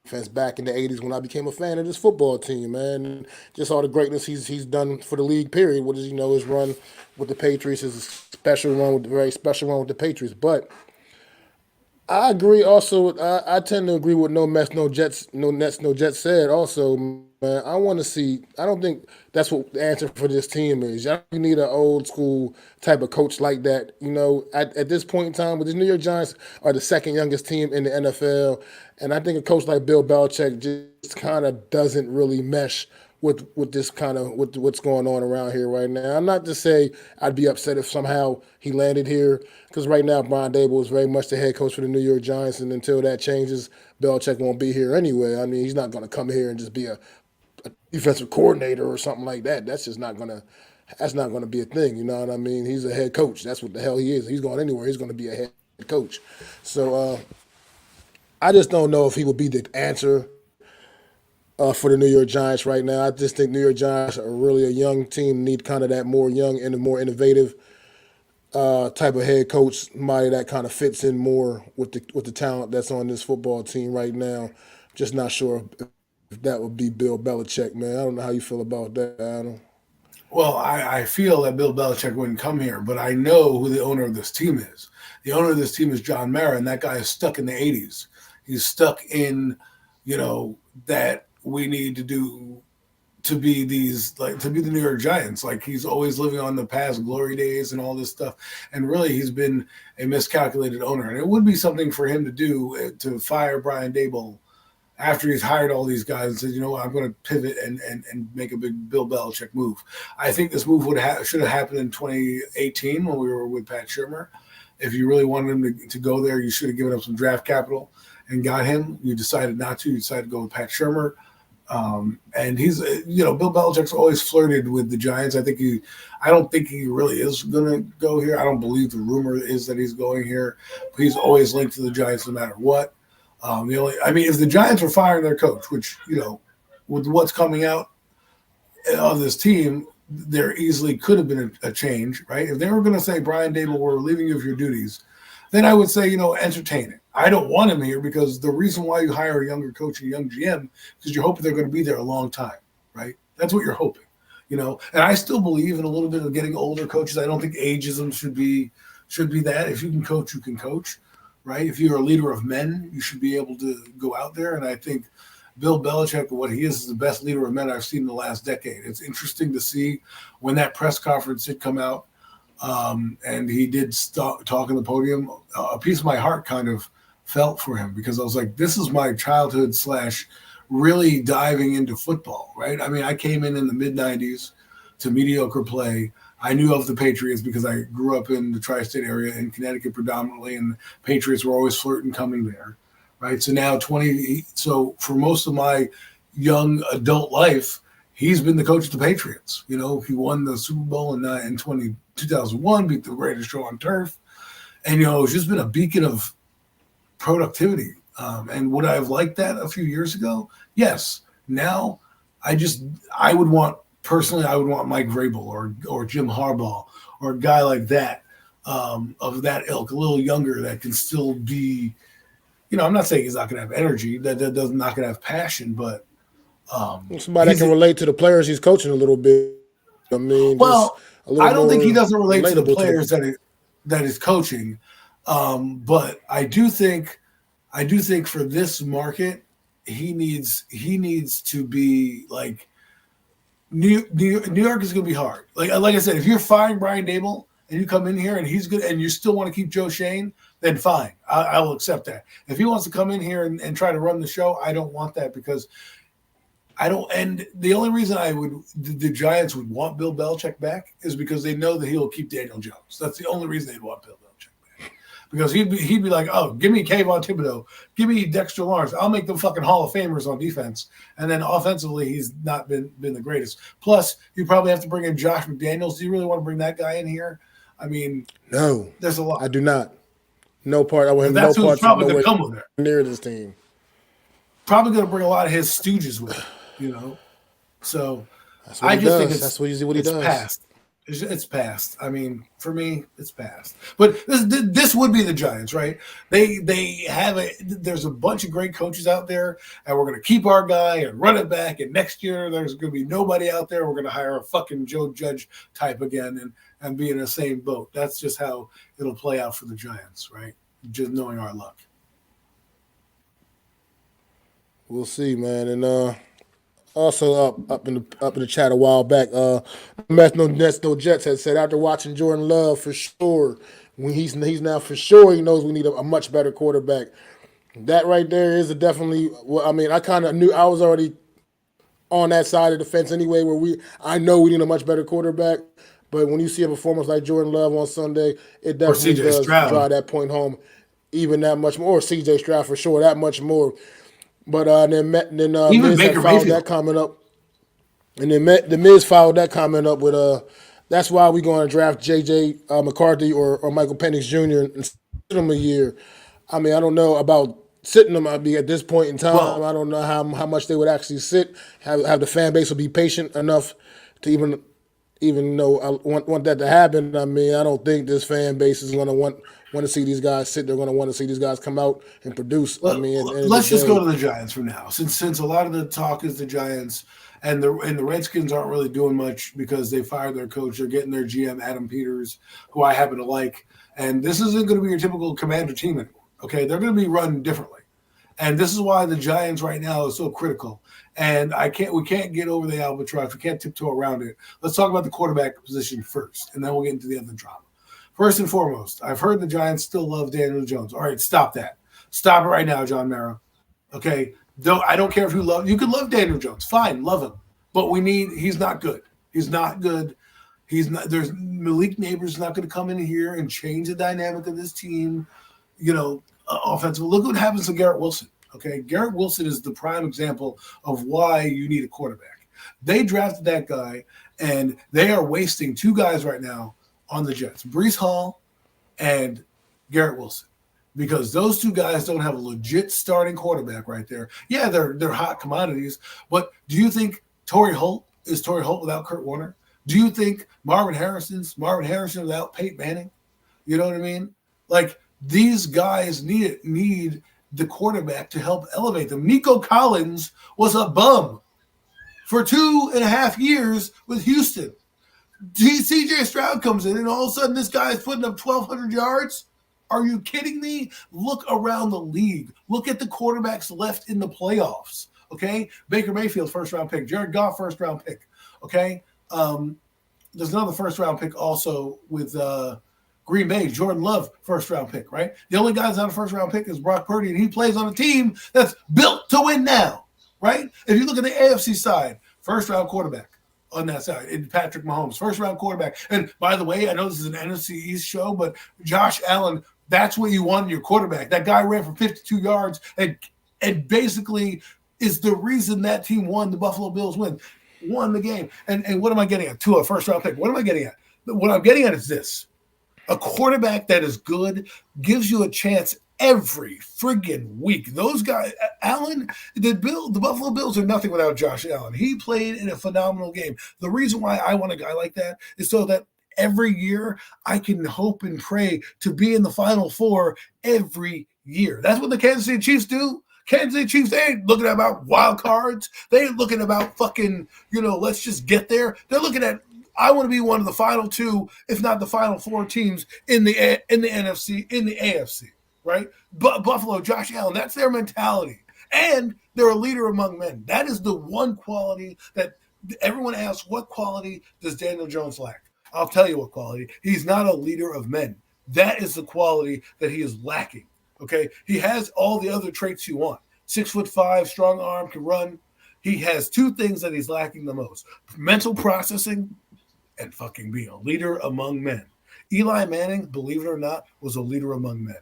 defense back in the '80s when I became a fan of this football team, man. And just all the greatness he's done for the league. Period. What is his run with the Patriots is a special run with very special run with the Patriots. But I agree. Also, I tend to agree with no mess, no Jets, no Nets, no Jets said. Also, man, I want to see. I don't think that's what the answer for this team is. You need an old school type of coach like that. At this point in time, with the New York Giants are the second youngest team in the NFL, and I think a coach like Bill Belichick just kind of doesn't really mesh with this kind of with what's going on around here right now. I'm not to say I'd be upset if somehow he landed here, because right now Brian Dable is very much the head coach for the New York Giants, and until that changes, Belichick won't be here anyway. I mean, he's not going to come here and just be a defensive coordinator or something like that. That's just not going to. That's not going to be a thing. You know what I mean? He's a head coach. That's what the hell he is. He's going anywhere. He's going to be a head coach. So I just don't know if he would be the answer for the New York Giants right now. I just think New York Giants are really a young team, need kind of that more young and a more innovative type of head coach, somebody that kind of fits in more with the talent that's on this football team right now. Just not sure if that would be Bill Belichick, man. I don't know how you feel about that, Adam. Well, I feel that Bill Belichick wouldn't come here, but I know who the owner of this team is. The owner of this team is John Mara, and that guy is stuck in the 80s. He's stuck in, that we need to do to be to be the New York Giants. Like, he's always living on the past glory days and all this stuff. And really, he's been a miscalculated owner. And it would be something for him to do to fire Brian Dable after he's hired all these guys and said, you know what, I'm going to pivot and make a big Bill Belichick move. I think this move should have happened in 2018 when we were with Pat Shermer. If you really wanted him to go there, you should have given up some draft capital and got him. You decided not to. You decided to go with Pat Shermer. And he's, Bill Belichick's always flirted with the Giants. I don't think he really is going to go here. I don't believe the rumor is that he's going here. But he's always linked to the Giants no matter what. If the Giants were firing their coach, which, with what's coming out of this team, there easily could have been a change, right? If they were going to say, Brian Dable, we're relieving you of your duties, then I would say, entertain it. I don't want him here because the reason why you hire a younger coach and a young GM is because you're hoping they're going to be there a long time, right? That's what you're hoping, And I still believe in a little bit of getting older coaches. I don't think ageism should be that. If you can coach, you can coach, right? If you're a leader of men, you should be able to go out there. And I think Bill Belichick, what he is the best leader of men I've seen in the last decade. It's interesting to see when that press conference did come out, and he did talk on the podium. A piece of my heart kind of felt for him because I was like, this is my childhood / really diving into football, right? I mean, I came in the mid-'90s to mediocre play. I knew of the Patriots because I grew up in the tri-state area in Connecticut predominantly, and the Patriots were always flirting coming there, right? So now so for most of my young adult life, he's been the coach of the Patriots. He won the Super Bowl in 2001, beat the greatest show on turf. And, it's just been a beacon of productivity. And would I have liked that a few years ago? Yes. Now, I would want Mike Vrabel or Jim Harbaugh or a guy like that, of that ilk, a little younger, that can still be, I'm not saying he's not going to have energy, that does not going to have passion, but somebody that can relate to the players he's coaching a little bit. I mean, well, I don't think he doesn't relate to the players that he's coaching, but I do think for this market, he needs to be like New York is going to be hard. Like I said, if you're firing Brian Dable and you come in here and he's good and you still want to keep Joe Shane, then fine, I will accept that. If he wants to come in here and try to run the show, I don't want that because I don't. And the only reason the Giants would want Bill Belichick back is because they know that he'll keep Daniel Jones. That's the only reason they'd want Bill Belichick back. Because he'd be like, oh, give me Kayvon Thibodeau, give me Dexter Lawrence. I'll make them fucking Hall of Famers on defense. And then offensively, he's not been the greatest. Plus, you probably have to bring in Josh McDaniels. Do you really want to bring that guy in here? I mean, no, there's a lot. I do not. No part. I want that's no who's probably going to come with it. Near this team. Probably going to bring a lot of his stooges with him, So I just think that's what he does. It's past. I mean, for me, it's past. But this would be the Giants, right? They have a there's a bunch of great coaches out there, and we're gonna keep our guy and run it back. And next year, there's gonna be nobody out there. We're gonna hire a fucking Joe Judge type again, and be in the same boat. That's just how it'll play out for the Giants, right? Just knowing our luck. We'll see, man. And also up in the chat a while back, Mets no Nets no Jets had said after watching Jordan Love for sure, when he's now for sure he knows we need a much better quarterback. That right there is a definitely. Well, I mean, I kind of knew I was already on that side of the fence anyway, where I know we need a much better quarterback. But when you see a performance like Jordan Love on Sunday, it Or definitely CJ does Stroud. drive that point home even that much more. Or CJ Stroud for sure, that much more. But then Even Miz had Baker followed that Mayfield. comment up, and then the Miz followed that comment up with that's why we going to draft J.J. McCarthy or Michael Penix Jr. and sit him a year. I mean, I don't know about sitting them. I'd be at this point in time. Well, I don't know how much they would actually sit. Have the fan base will be patient enough to even though I want that to happen. I mean, I don't think this fan base is going to want to see these guys sit. They're going to want to see these guys come out and produce. I mean, at the end of the let's just go day, to the Giants for now, since a lot of the talk is the Giants, and the Redskins aren't really doing much because they fired their coach. They're getting their GM Adam Peters, who I happen to like, and this isn't going to be your typical Commander team anymore. Okay, they're going to be run differently, and this is why the Giants right now is so critical. And we can't get over the albatross. We can't tiptoe around it. Let's talk about the quarterback position first, and then we'll get into the other drama. First and foremost, I've heard the Giants still love Daniel Jones. All right, stop that. Stop it right now, John Mara. Okay, I don't care if you could love Daniel Jones. Fine, love him. But he's not good. He's not good. He's not there's Malik Neighbors not going to come in here and change the dynamic of this team, offensive. Look what happens to Garrett Wilson. Okay, Garrett Wilson is the prime example of why you need a quarterback. They drafted that guy, and they are wasting two guys right now on the Jets, Brees Hall and Garrett Wilson, because those two guys don't have a legit starting quarterback right there. Yeah, they're hot commodities, but do you think Torrey Holt is Torrey Holt without Kurt Warner? Do you think Marvin Harrison's Marvin Harrison without Peyton Manning? You know what I mean? Like, these guys need the quarterback to help elevate them. Nico Collins was a bum for 2.5 years with Houston. CJ Stroud comes in, and all of a sudden this guy is putting up 1,200 yards. Are you kidding me? Look around the league. Look at the quarterbacks left in the playoffs. Okay, Baker Mayfield, first round pick. Jared Goff, first round pick. Okay, there's another first round pick also with Green Bay. Jordan Love, first round pick. Right. The only guy that's not a first round pick is Brock Purdy, and he plays on a team that's built to win now. Right. If you look at the AFC side, first round quarterback on that side, and Patrick Mahomes, first round quarterback. And by the way, I know this is an NFC East show, but Josh Allen, that's what you want in your quarterback. That guy ran for 52 yards and basically is the reason that team won. The Buffalo Bills won the game. And what am I getting at? To a first round pick. What am I getting at? What I'm getting at is this. A quarterback that is good gives you a chance every friggin' week. Those guys, Allen, the Buffalo Bills are nothing without Josh Allen. He played in a phenomenal game. The reason why I want a guy like that is so that every year I can hope and pray to be in the Final Four every year. That's what the Kansas City Chiefs do. Kansas City Chiefs, they ain't looking about wild cards. They ain't looking about fucking, let's just get there. They're looking at, I want to be one of the final two, if not the final four teams in the NFC, in the AFC. Right? Buffalo, Josh Allen, that's their mentality. And they're a leader among men. That is the one quality that everyone asks, what quality does Daniel Jones lack? I'll tell you what quality. He's not a leader of men. That is the quality that he is lacking. Okay? He has all the other traits you want. 6'5", strong arm, can run. He has two things that he's lacking the most. Mental processing and fucking being a leader among men. Eli Manning, believe it or not, was a leader among men.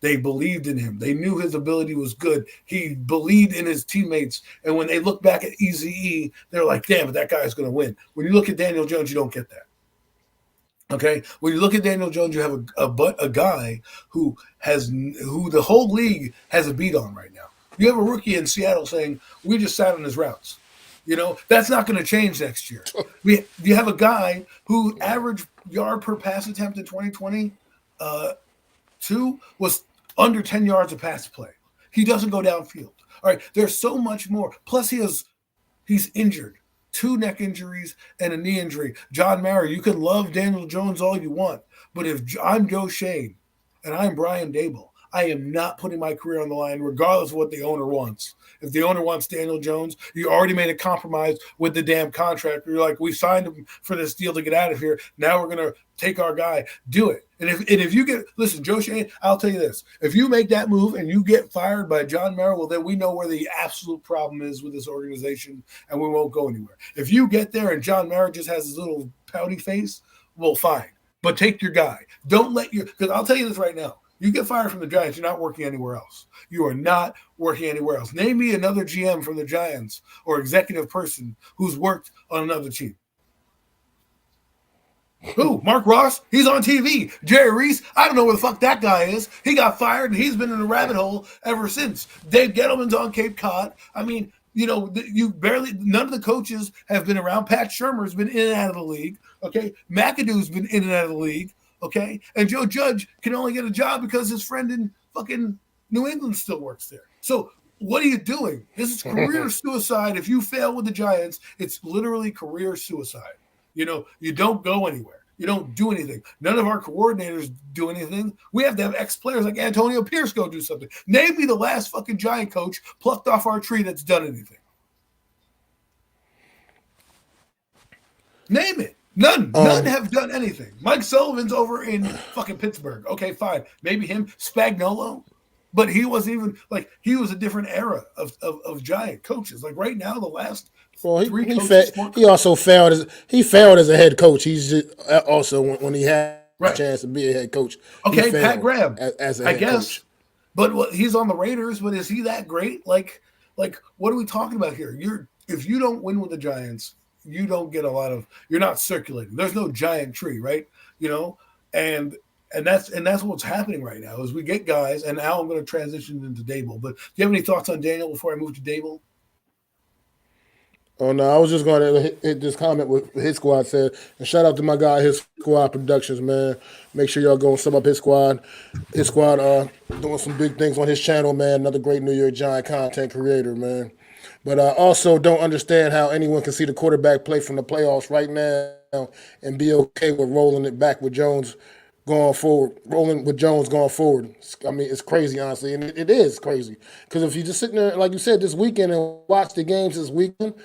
They believed in him. They knew his ability was good. He believed in his teammates. And when they look back at Eazy-E, they're like, damn, but that guy's going to win. When you look at Daniel Jones, you don't get that. Okay? When you look at Daniel Jones, you have a guy who the whole league has a beat on right now. You have a rookie in Seattle saying, we just sat on his routes. That's not going to change next year. You have a guy who average yard per pass attempt in 2022 was under 10 yards of pass play. He doesn't go downfield. All right, there's so much more. Plus, he's injured. 2 neck injuries and a knee injury. John Mara, you can love Daniel Jones all you want, but if I'm Joe Shane and I'm Brian Dable, I am not putting my career on the line regardless of what the owner wants. If the owner wants Daniel Jones, you already made a compromise with the damn contract. You're like, we signed him for this deal to get out of here. Now we're going to take our guy. Do it. And if you listen, Joe Shane, I'll tell you this. If you make that move and you get fired by John Mara, well, then we know where the absolute problem is with this organization and we won't go anywhere. If you get there and John Mara just has his little pouty face, well, fine. But take your guy. Don't let because I'll tell you this right now. You get fired from the Giants, you're not working anywhere else. You are not working anywhere else. Name me another GM from the Giants or executive person who's worked on another team. Who? Mark Ross? He's on TV. Jerry Reese? I don't know where the fuck that guy is. He got fired, and he's been in a rabbit hole ever since. Dave Gettleman's on Cape Cod. I mean, none of the coaches have been around. Pat Shurmur's been in and out of the league. Okay? McAdoo's been in and out of the league. Okay, and Joe Judge can only get a job because his friend in fucking New England still works there. So what are you doing? This is career suicide. If you fail with the Giants, it's literally career suicide. You don't go anywhere. You don't do anything. None of our coordinators do anything. We have to have ex-players like Antonio Pierce go do something. Name me the last fucking Giant coach plucked off our tree that's done anything. Name it. None have done anything. Mike Sullivan's over in fucking Pittsburgh. Okay, fine. Maybe him, Spagnuolo, but he wasn't even he was a different era of Giant coaches. Like right now, the last three coaches. He also failed as a head coach. He's just, also when he had a chance to be a head coach. Okay, Pat Graham as a head coach. But he's on the Raiders. But is he that great? Like what are we talking about here? If you don't win with the Giants, you don't get you're not circulating. There's no giant tree, right? And that's what's happening right now is we get guys, and now I'm going to transition into Dable. But do you have any thoughts on Daniel before I move to Dable? Oh, no, I was just going to hit this comment with His Squad said, and shout out to my guy, His Squad Productions, man. Make sure y'all go and sum up His Squad. His Squad doing some big things on his channel, man. Another great New York Giant content creator, man. But I also don't understand how anyone can see the quarterback play from the playoffs right now and be okay with rolling it back with Jones going forward. I mean, it's crazy, honestly, and it is crazy. Because if you just sitting there, like you said, this weekend and watch the games this weekend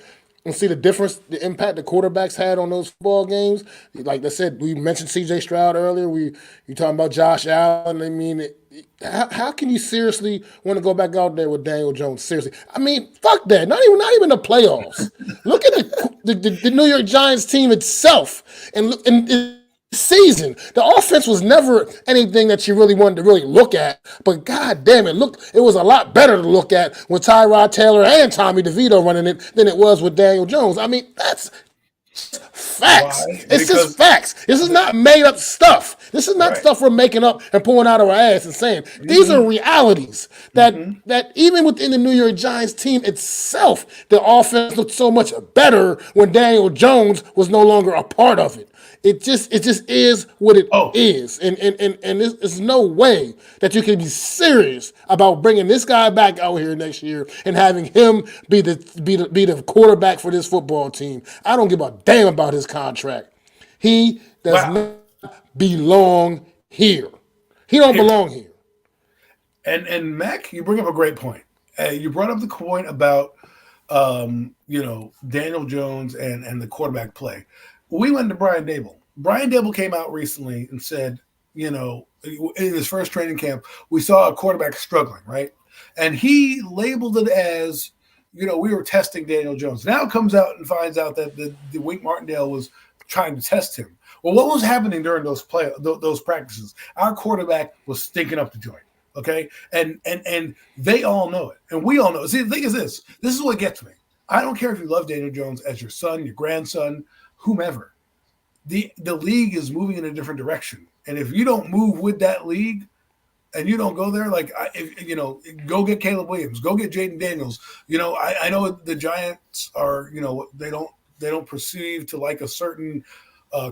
and see the difference, the impact the quarterbacks had on those football games. Like I said, we mentioned C.J. Stroud earlier. You talking about Josh Allen. I mean, how can you seriously want to go back out there with Daniel Jones? Seriously, I mean, fuck that. Not even the playoffs. Look at the New York Giants team itself, and season. The offense was never anything that you really wanted to really look at, but god damn it, it was a lot better to look at with Tyrod Taylor and Tommy DeVito running it than it was with Daniel Jones. I mean, that's facts. Why? It's just facts. This is not made up stuff. This is not stuff we're making up and pulling out of our ass and saying. These are realities that even within the New York Giants team itself, the offense looked so much better when Daniel Jones was no longer a part of it. It just is what it is, and there's no way that you can be serious about bringing this guy back out here next year and having him be the quarterback for this football team. I don't give a damn about his contract. He does not belong here. He don't belong here. And Mac, you bring up a great point. You brought up the point about Daniel Jones and the quarterback play. We went to Brian Dable. Brian Dable came out recently and said, in his first training camp, we saw a quarterback struggling, right? And he labeled it as, we were testing Daniel Jones. Now it comes out and finds out that the Wink Martindale was trying to test him. Well, what was happening during those practices? Our quarterback was stinking up the joint, okay? And they all know it, and we all know it. See, the thing is this is what gets me. I don't care if you love Daniel Jones as your son, your grandson, whomever. The league is moving in a different direction. And if you don't move with that league, and you don't go there, like go get Caleb Williams, go get Jaden Daniels. I know the Giants are, they don't perceive to like a certain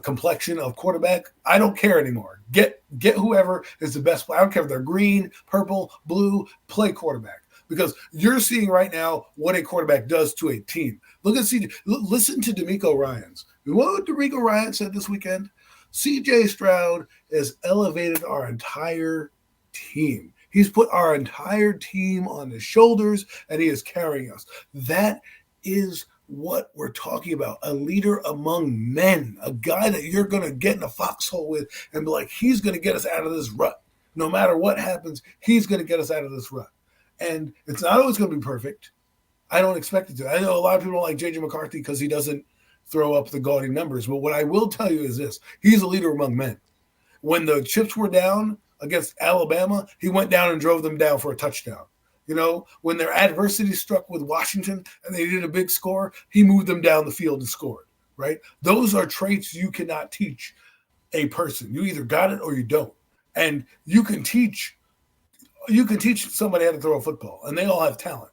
complexion of quarterback. I don't care anymore. Get whoever is the best player. I don't care if they're green, purple, blue. Play quarterback, because you're seeing right now what a quarterback does to a team. Listen to DeMeco Ryans. What DeMeco Ryan said this weekend? CJ Stroud has elevated our entire team. He's put our entire team on his shoulders, and he is carrying us. That is what we're talking about. A leader among men, a guy that you're going to get in a foxhole with and be like, he's going to get us out of this rut. No matter what happens, he's going to get us out of this rut. And it's not always going to be perfect. I don't expect it to. I know a lot of people don't like J.J. McCarthy because he doesn't throw up the gaudy numbers. But what I will tell you is this. He's a leader among men. When the chips were down against Alabama, he went down and drove them down for a touchdown. When their adversity struck with Washington and they did a big score, he moved them down the field and scored, right? Those are traits you cannot teach a person. You either got it or you don't. And you can teach somebody how to throw a football, and they all have talent.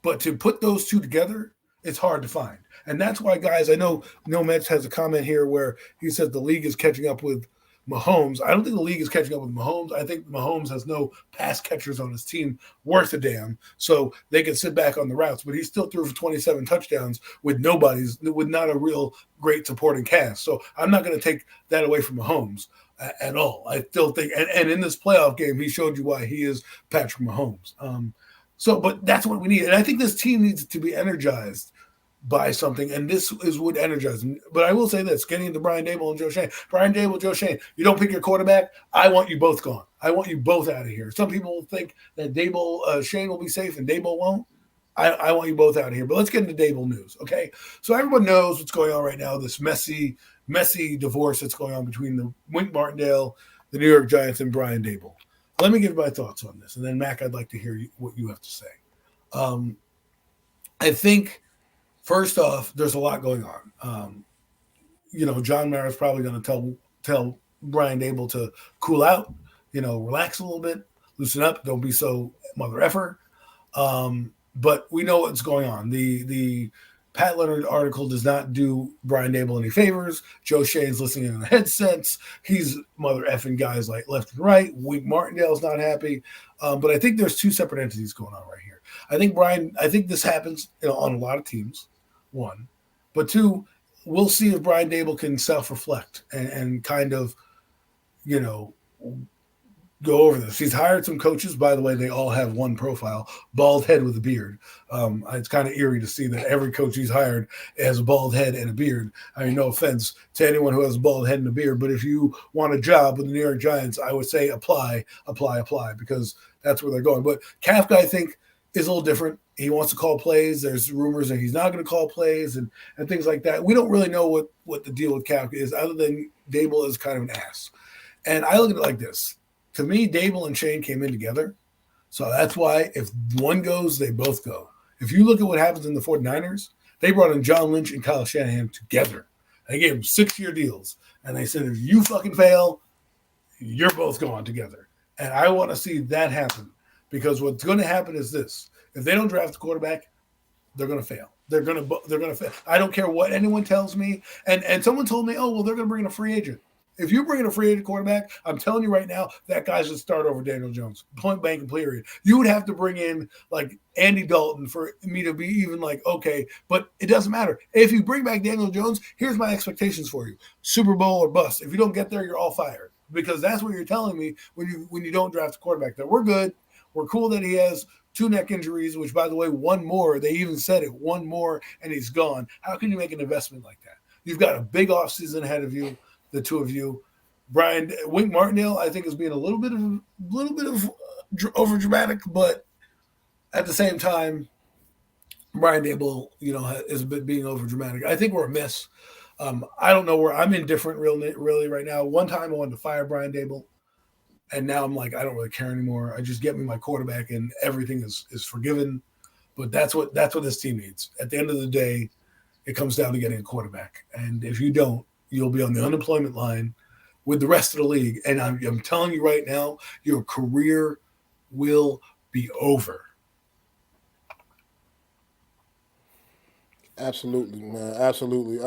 But to put those two together, it's hard to find. And that's why, guys, I know Mets has a comment here where he says the league is catching up with Mahomes. I don't think the league is catching up with Mahomes. I think Mahomes has no pass catchers on his team worth a damn, so they can sit back on the routes. But he still threw for 27 touchdowns with not a real great supporting cast. So I'm not going to take that away from Mahomes at all. I still think, and in this playoff game, he showed you why he is Patrick Mahomes. But that's what we need. And I think this team needs to be energized by something, and this is what energizes them. But I will say this, getting into Brian Daboll and Joe Schoen. Brian Daboll, Joe Schoen, you don't pick your quarterback, I want you both gone. I want you both out of here. Some people think that Schoen will be safe and Daboll won't. I want you both out of here. But let's get into Daboll news, okay? So everyone knows what's going on right now, this messy divorce that's going on between the Wink Martindale, the New York Giants, and Brian Daboll. Let me give my thoughts on this. And then, Mac, I'd like to hear what you have to say. I think, first off, there's a lot going on. John Mara's probably going to tell Brian Daboll to cool out, relax a little bit, loosen up, don't be so mother effer. But we know what's going on. The Pat Leonard article does not do Brian Daboll any favors. Joe Schoen's listening in the headsets. He's mother effing guys like left and right. Wink Martindale's not happy. But I think there's two separate entities going on right here. I think this happens on a lot of teams, one. But two, we'll see if Brian Daboll can self-reflect and kind of, go over this. He's hired some coaches. By the way, they all have one profile, bald head with a beard. It's kind of eerie to see that every coach he's hired has a bald head and a beard. I mean, no offense to anyone who has a bald head and a beard, but if you want a job with the New York Giants, I would say apply, because that's where they're going. But Kafka, I think, is a little different. He wants to call plays. There's rumors that he's not going to call plays and things like that. We don't really know what the deal with Kafka is, other than Daboll is kind of an ass. And I look at it like this. To me, Daboll and Schoen came in together. So that's why if one goes, they both go. If you look at what happens in the 49ers, they brought in John Lynch and Kyle Shanahan together. They gave them 6-year deals. And they said, if you fucking fail, you're both going together. And I want to see that happen, because what's going to happen is this. If they don't draft a quarterback, they're going to fail. They're going to fail. I don't care what anyone tells me. And someone told me, oh, well, they're going to bring in a free agent. If you bring in a free agent quarterback, I'm telling you right now, that guy should start over Daniel Jones. Point blank and period. You would have to bring in like Andy Dalton for me to be even like, okay, but it doesn't matter. If you bring back Daniel Jones, here's my expectations for you. Super Bowl or bust. If you don't get there, you're all fired, because that's what you're telling me when you don't draft a quarterback. That we're good. We're cool that he has 2 neck injuries, which, by the way, one more. They even said it, one more, and he's gone. How can you make an investment like that? You've got a big offseason ahead of you. The two of you, Wink Martindale, I think is being a little bit of over dramatic, but at the same time, Brian Daboll, is a bit being over dramatic. I think we're a mess. I don't know where I'm indifferent really right now. One time I wanted to fire Brian Daboll, and now I'm like, I don't really care anymore. I just get me my quarterback, and everything is forgiven. But that's what this team needs. At the end of the day, it comes down to getting a quarterback, and if you don't, you'll be on the unemployment line with the rest of the league. And I'm telling you right now, your career will be over. Absolutely, man. Absolutely.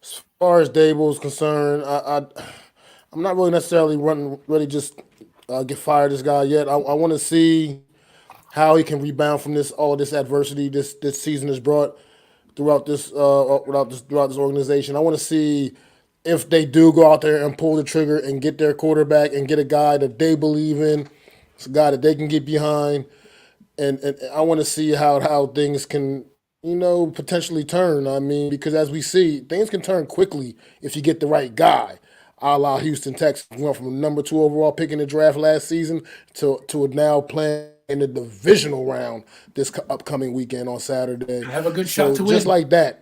As far as Dable's concerned, I'm not really necessarily ready just get fired this guy yet. I want to see how he can rebound from all of this adversity this season has brought throughout this organization. I want to see if they do go out there and pull the trigger and get their quarterback and get a guy that they believe in, it's a guy that they can get behind, and I want to see how things can potentially turn. I mean, because as we see, things can turn quickly if you get the right guy. A la Houston Texans went from a number 2 overall pick in the draft last season to now playing in the divisional round this upcoming weekend on Saturday. Have a good shot So to just win. like that,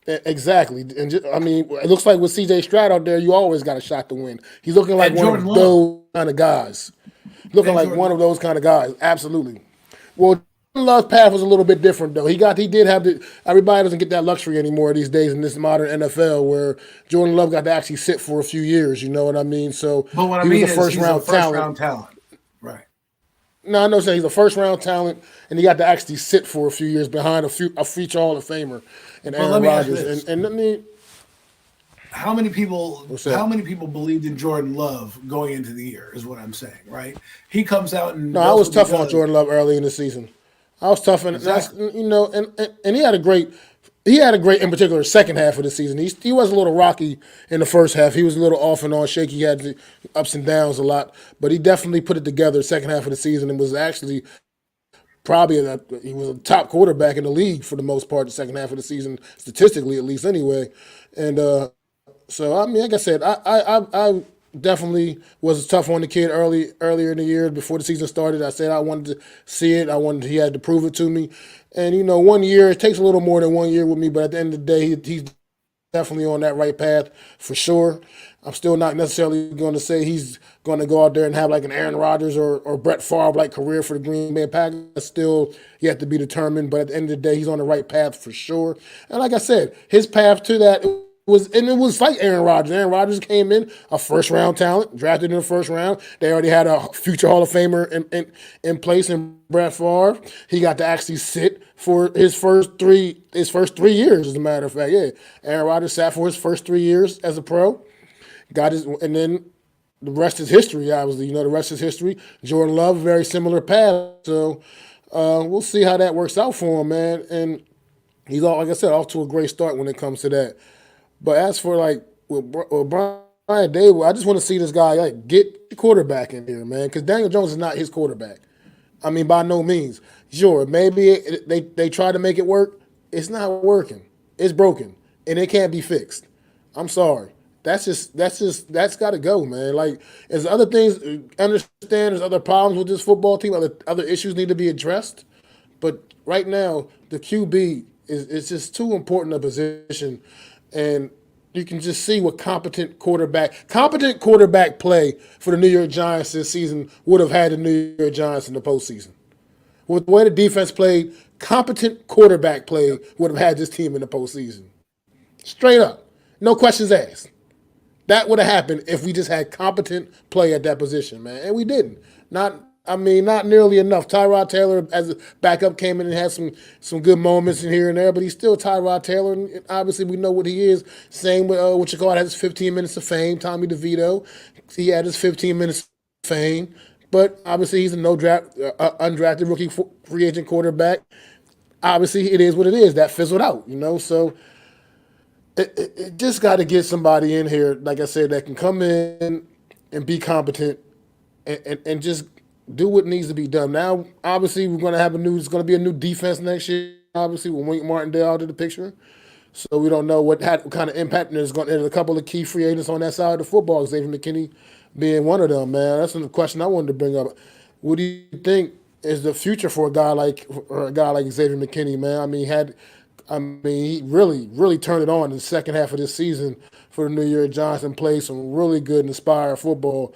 exactly. And I mean, it looks like with C.J. Stroud out there, you always got a shot to win. He's looking like And one Jordan of Love. those kind of guys. Looking And like Jordan one of Love. those kind of guys. Absolutely. Well, Jordan Love's path was a little bit different though. He did have the. Everybody doesn't get that luxury anymore these days in this modern NFL, where Jordan Love got to actually sit for a few years. You know what I mean? So But what I he was mean a is first he's a round first talent. round talent. Right. No, I know. Saying he's a first round talent, and he got to actually sit for a few years behind a future Hall of Famer, and But let Aaron me ask you Rodgers. this. And let me. How many people What's how that? many people believed in Jordan Love going into the year is what I'm saying, right? He comes out and No, I does was what he tough on does. Jordan Love early in the season. I was tough, and that's Exactly. and he had a great. In particular, second half of the season. He was a little rocky in the first half. He was a little off and on, shaky. He had the ups and downs a lot, but he definitely put it together second half of the season and was actually probably he was a top quarterback in the league for the most part the second half of the season, statistically at least anyway. And so I mean, like I said, I definitely was tough on the kid earlier in the year before the season started. I said I wanted to see it. He had to prove it to me. And 1 year, it takes a little more than 1 year with me, but at the end of the day, he's definitely on that right path for sure. I'm still not necessarily going to say he's going to go out there and have like an Aaron Rodgers or Brett Favre like career for the Green Bay Packers. That's still yet to be determined, but at the end of the day, he's on the right path for sure. And like I said, his path to that it was like Aaron Rodgers. Aaron Rodgers came in a first round talent, drafted in the first round. They already had a future Hall of Famer in place in Brett Favre. He got to actually sit for his first 3 years, as a matter of fact. Yeah. Aaron Rodgers sat for his first 3 years as a pro. And then the rest is history, obviously. The rest is history. Jordan Love, very similar path. So we'll see how that works out for him, man. And he's all, like I said, off to a great start when it comes to that. But as for like with Brian Dable, I just want to see this guy like get the quarterback in here, man, because Daniel Jones is not his quarterback. I mean, by no means. Sure, maybe they try to make it work. It's not working. It's broken, and it can't be fixed. I'm sorry. That's got to go, man. Like, there's other things. Understand there's other problems with this football team. Other issues need to be addressed. But right now, the QB is just too important a position, and you can just see what competent quarterback play for the New York Giants this season would have had the New York Giants in the postseason. With the way the defense played, competent quarterback play would have had this team in the postseason. Straight up, no questions asked. That would have happened if we just had competent play at that position, man, and we didn't. Not nearly enough. Tyrod Taylor as a backup came in and had some good moments in here and there, but he's still Tyrod Taylor, and obviously we know what he is. Same with what you call it, has his 15 minutes of fame. Tommy DeVito, he had his 15 minutes of fame, but obviously he's a no draft, undrafted rookie free agent quarterback. Obviously it is what it is. That fizzled out. So it just got to get somebody in here, like I said, that can come in and be competent and just do what needs to be done. Now, obviously, it's going to be a new defense next year, obviously, with Wink Martindale out of the picture. So we don't know what kind of impact there's going to. There's a couple of key free agents on that side of the football, Xavier McKinney being one of them, man. That's a question I wanted to bring up. What do you think is the future for a guy like Xavier McKinney, man? He really, really turned it on in the second half of this season for the New York Giants and played some really good, inspired football.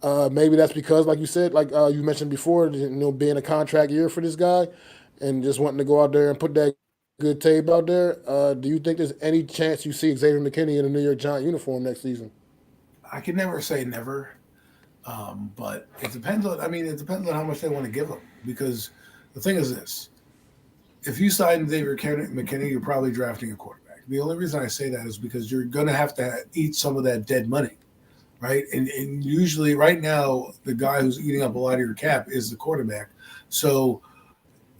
Maybe that's because, like you said, like you mentioned before, being a contract year for this guy and just wanting to go out there and put that good tape out there. Do you think there's any chance you see Xavier McKinney in a New York Giant uniform next season? I can never say never, but it depends on. I mean, it depends on how much they want to give him. Because the thing is this: if you sign David McKinney, you're probably drafting a quarterback. The only reason I say that is because you're going to have to eat some of that dead money, right? And usually, right now, the guy who's eating up a lot of your cap is the quarterback. So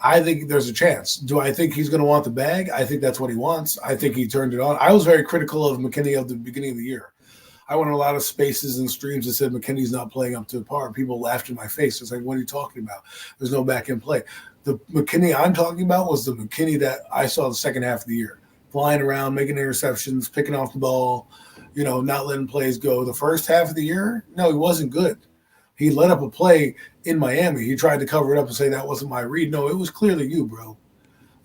I think there's a chance. Do I think he's going to want the bag? I think that's what he wants. I think he turned it on. I was very critical of McKinney at the beginning of the year. I went in a lot of spaces and streams that said McKinney's not playing up to par. People laughed in my face. It's like, what are you talking about? There's no back end play. The McKinney I'm talking about was the McKinney that I saw the second half of the year, flying around, making interceptions, picking off the ball, not letting plays go. The first half of the year, no, he wasn't good. He let up a play in Miami. He tried to cover it up and say that wasn't my read. No, it was clearly you, bro.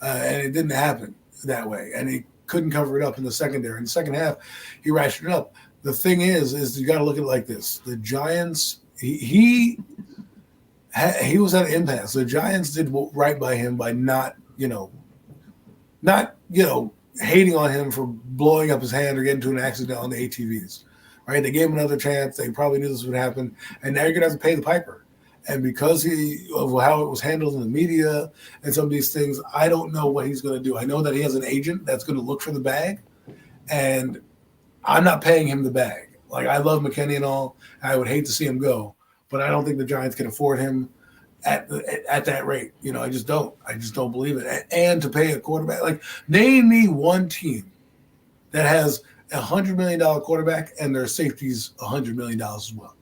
And it didn't happen that way. And he couldn't cover it up in the secondary. In the second half, he ratcheted it up. The thing is you got to look at it like this. The Giants, he was at an impasse. The Giants did right by him by not hating on him for blowing up his hand or getting into an accident on the ATVs. Right? They gave him another chance. They probably knew this would happen. And now you're going to have to pay the piper. And because of how it was handled in the media and some of these things, I don't know what he's going to do. I know that he has an agent that's going to look for the bag. And I'm not paying him the bag. Like, I love McKinney and all. I would hate to see him go. But I don't think the Giants can afford him at that rate. I just don't. I just don't believe it. And to pay a quarterback. Like, name me one team that has $100 million quarterback and their safety's $100 million as well.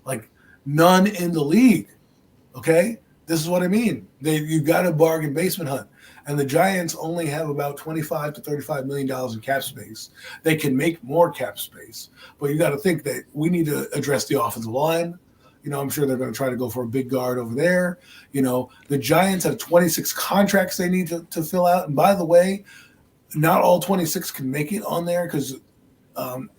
Like, none in the league. Okay? This is what I mean. You got a bargain basement hunt. And the Giants only have about $25 to $35 million in cap space. They can make more cap space. But you got to think that we need to address the offensive line. I'm sure they're going to try to go for a big guard over there. The Giants have 26 contracts they need to fill out. And by the way, not all 26 can make it on there because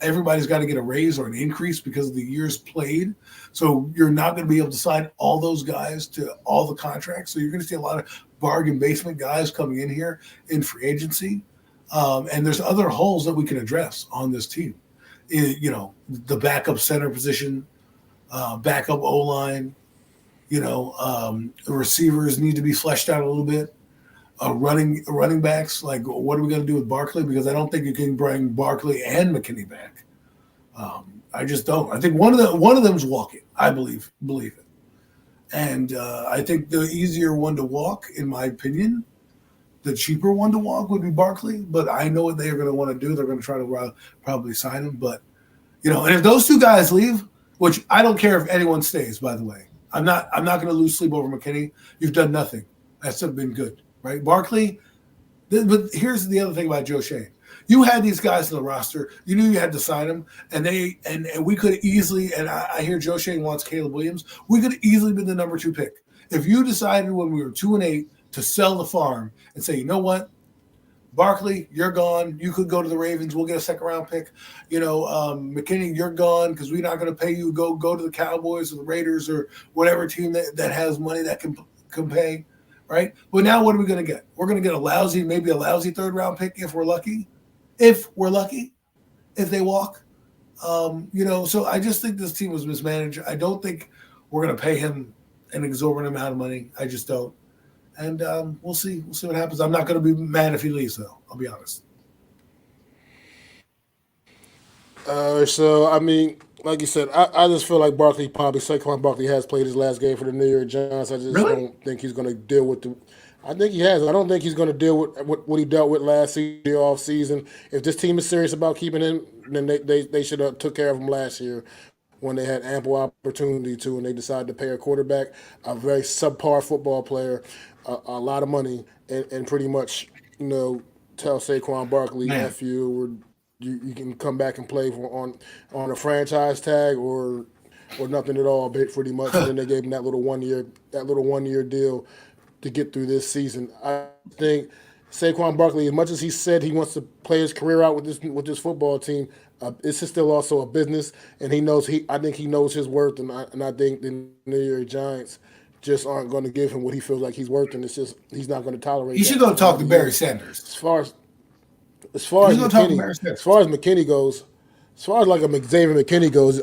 everybody's got to get a raise or an increase because of the years played. So you're not going to be able to sign all those guys to all the contracts. So you're going to see a lot of bargain basement guys coming in here in free agency. And there's other holes that we can address on this team. The backup center position, backup O-line, the receivers need to be fleshed out a little bit. Running backs, like, what are we going to do with Barkley? Because I don't think you can bring Barkley and McKinney back. I just don't. I think one of them's walking. I believe it. And I think the easier one to walk, in my opinion, the cheaper one to walk would be Barkley. But I know what they're going to want to do. They're going to try to probably sign him. But and if those two guys leave, which I don't care if anyone stays, by the way, I'm not going to lose sleep over McKinney. You've done nothing. That's been good. Right, Barkley. But here's the other thing about Joe Shane. You had these guys on the roster. You knew you had to sign them, and we could easily. And I hear Joe Shane wants Caleb Williams. We could easily been the number 2 pick if you decided when we were 2-8 to sell the farm and say, you know what, Barkley, you're gone. You could go to the Ravens. We'll get a second-round pick. McKinney, you're gone because we're not going to pay you. Go to the Cowboys or the Raiders or whatever team that has money that can pay. Right? But now what are we going to get? We're going to get maybe a lousy third-round pick if we're lucky. If they walk. So I just think this team was mismanaged. I don't think we're going to pay him an exorbitant amount of money. I just don't. And we'll see. We'll see what happens. I'm not going to be mad if he leaves, though. I'll be honest. So, I mean, like you said, I just feel like Saquon Barkley has played his last game for the New York Giants. I just don't think he's going to deal with I think he has. I don't think he's going to deal with what he dealt with last season, off season. If this team is serious about keeping him, then they should have took care of him last year when they had ample opportunity to, and they decided to pay a quarterback, a very subpar football player, a lot of money, and pretty much, tell Saquon Barkley, F you, or you can come back and play on a franchise tag or nothing at all, pretty much. And then they gave him that little 1 year deal to get through this season. I think Saquon Barkley, as much as he said he wants to play his career out with this football team, it's still also a business, and I think he knows his worth, and I think the New York Giants just aren't going to give him what he feels like he's worth, and it's just he's not going to tolerate. He should go talk to Barry Sanders. As far as McKinney goes, as far as like a Xavier McKinney goes,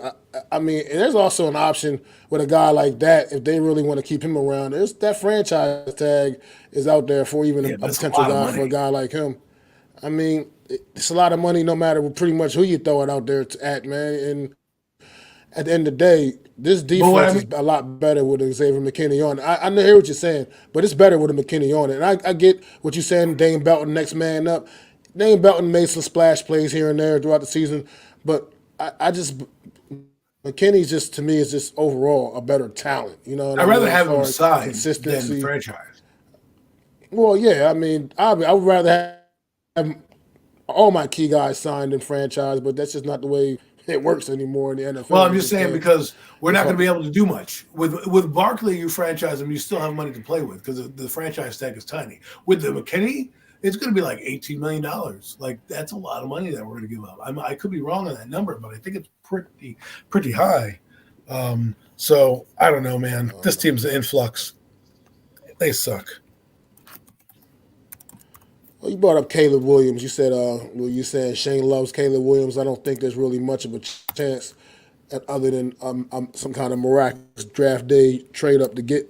I mean, and there's also an option with a guy like that if they really want to keep him around. There's that franchise tag is out there for even Yeah, a that's a potential lot of guy for a money. guy like him. I mean, it's a lot of money no matter pretty much who you throw it out there at, man. And at the end of the day, this But what defense I is mean, a lot better with a Xavier McKinney on it. I hear what you're saying, but it's better with a McKinney on it. And I get what you're saying, Dane Belton, next man up. Dane Belton made some splash plays here and there throughout the season, but I just McKinney's just to me is just overall a better talent. You know what I I'd rather mean? As have him far as signed than consistency. franchise. Well, yeah, I mean, I would rather have all my key guys signed in franchise, but that's just not the way it works anymore in the Well, NFL. I'm You just just saying can't. because we're It's not going hard. to be able to do much with Barkley. You franchise him, you still have money to play with because the franchise tag is tiny. With the McKinney, it's going to be like $18 million. Like that's a lot of money that we're going to give up. I could be wrong on that number, but I think it's pretty high. So I don't know, man. I don't This know. team's an influx. They suck. Well, you brought up Caleb Williams. You said, well, you said Shane loves Caleb Williams. I don't think there's really much of a chance, other than some kind of miraculous draft day trade up to get,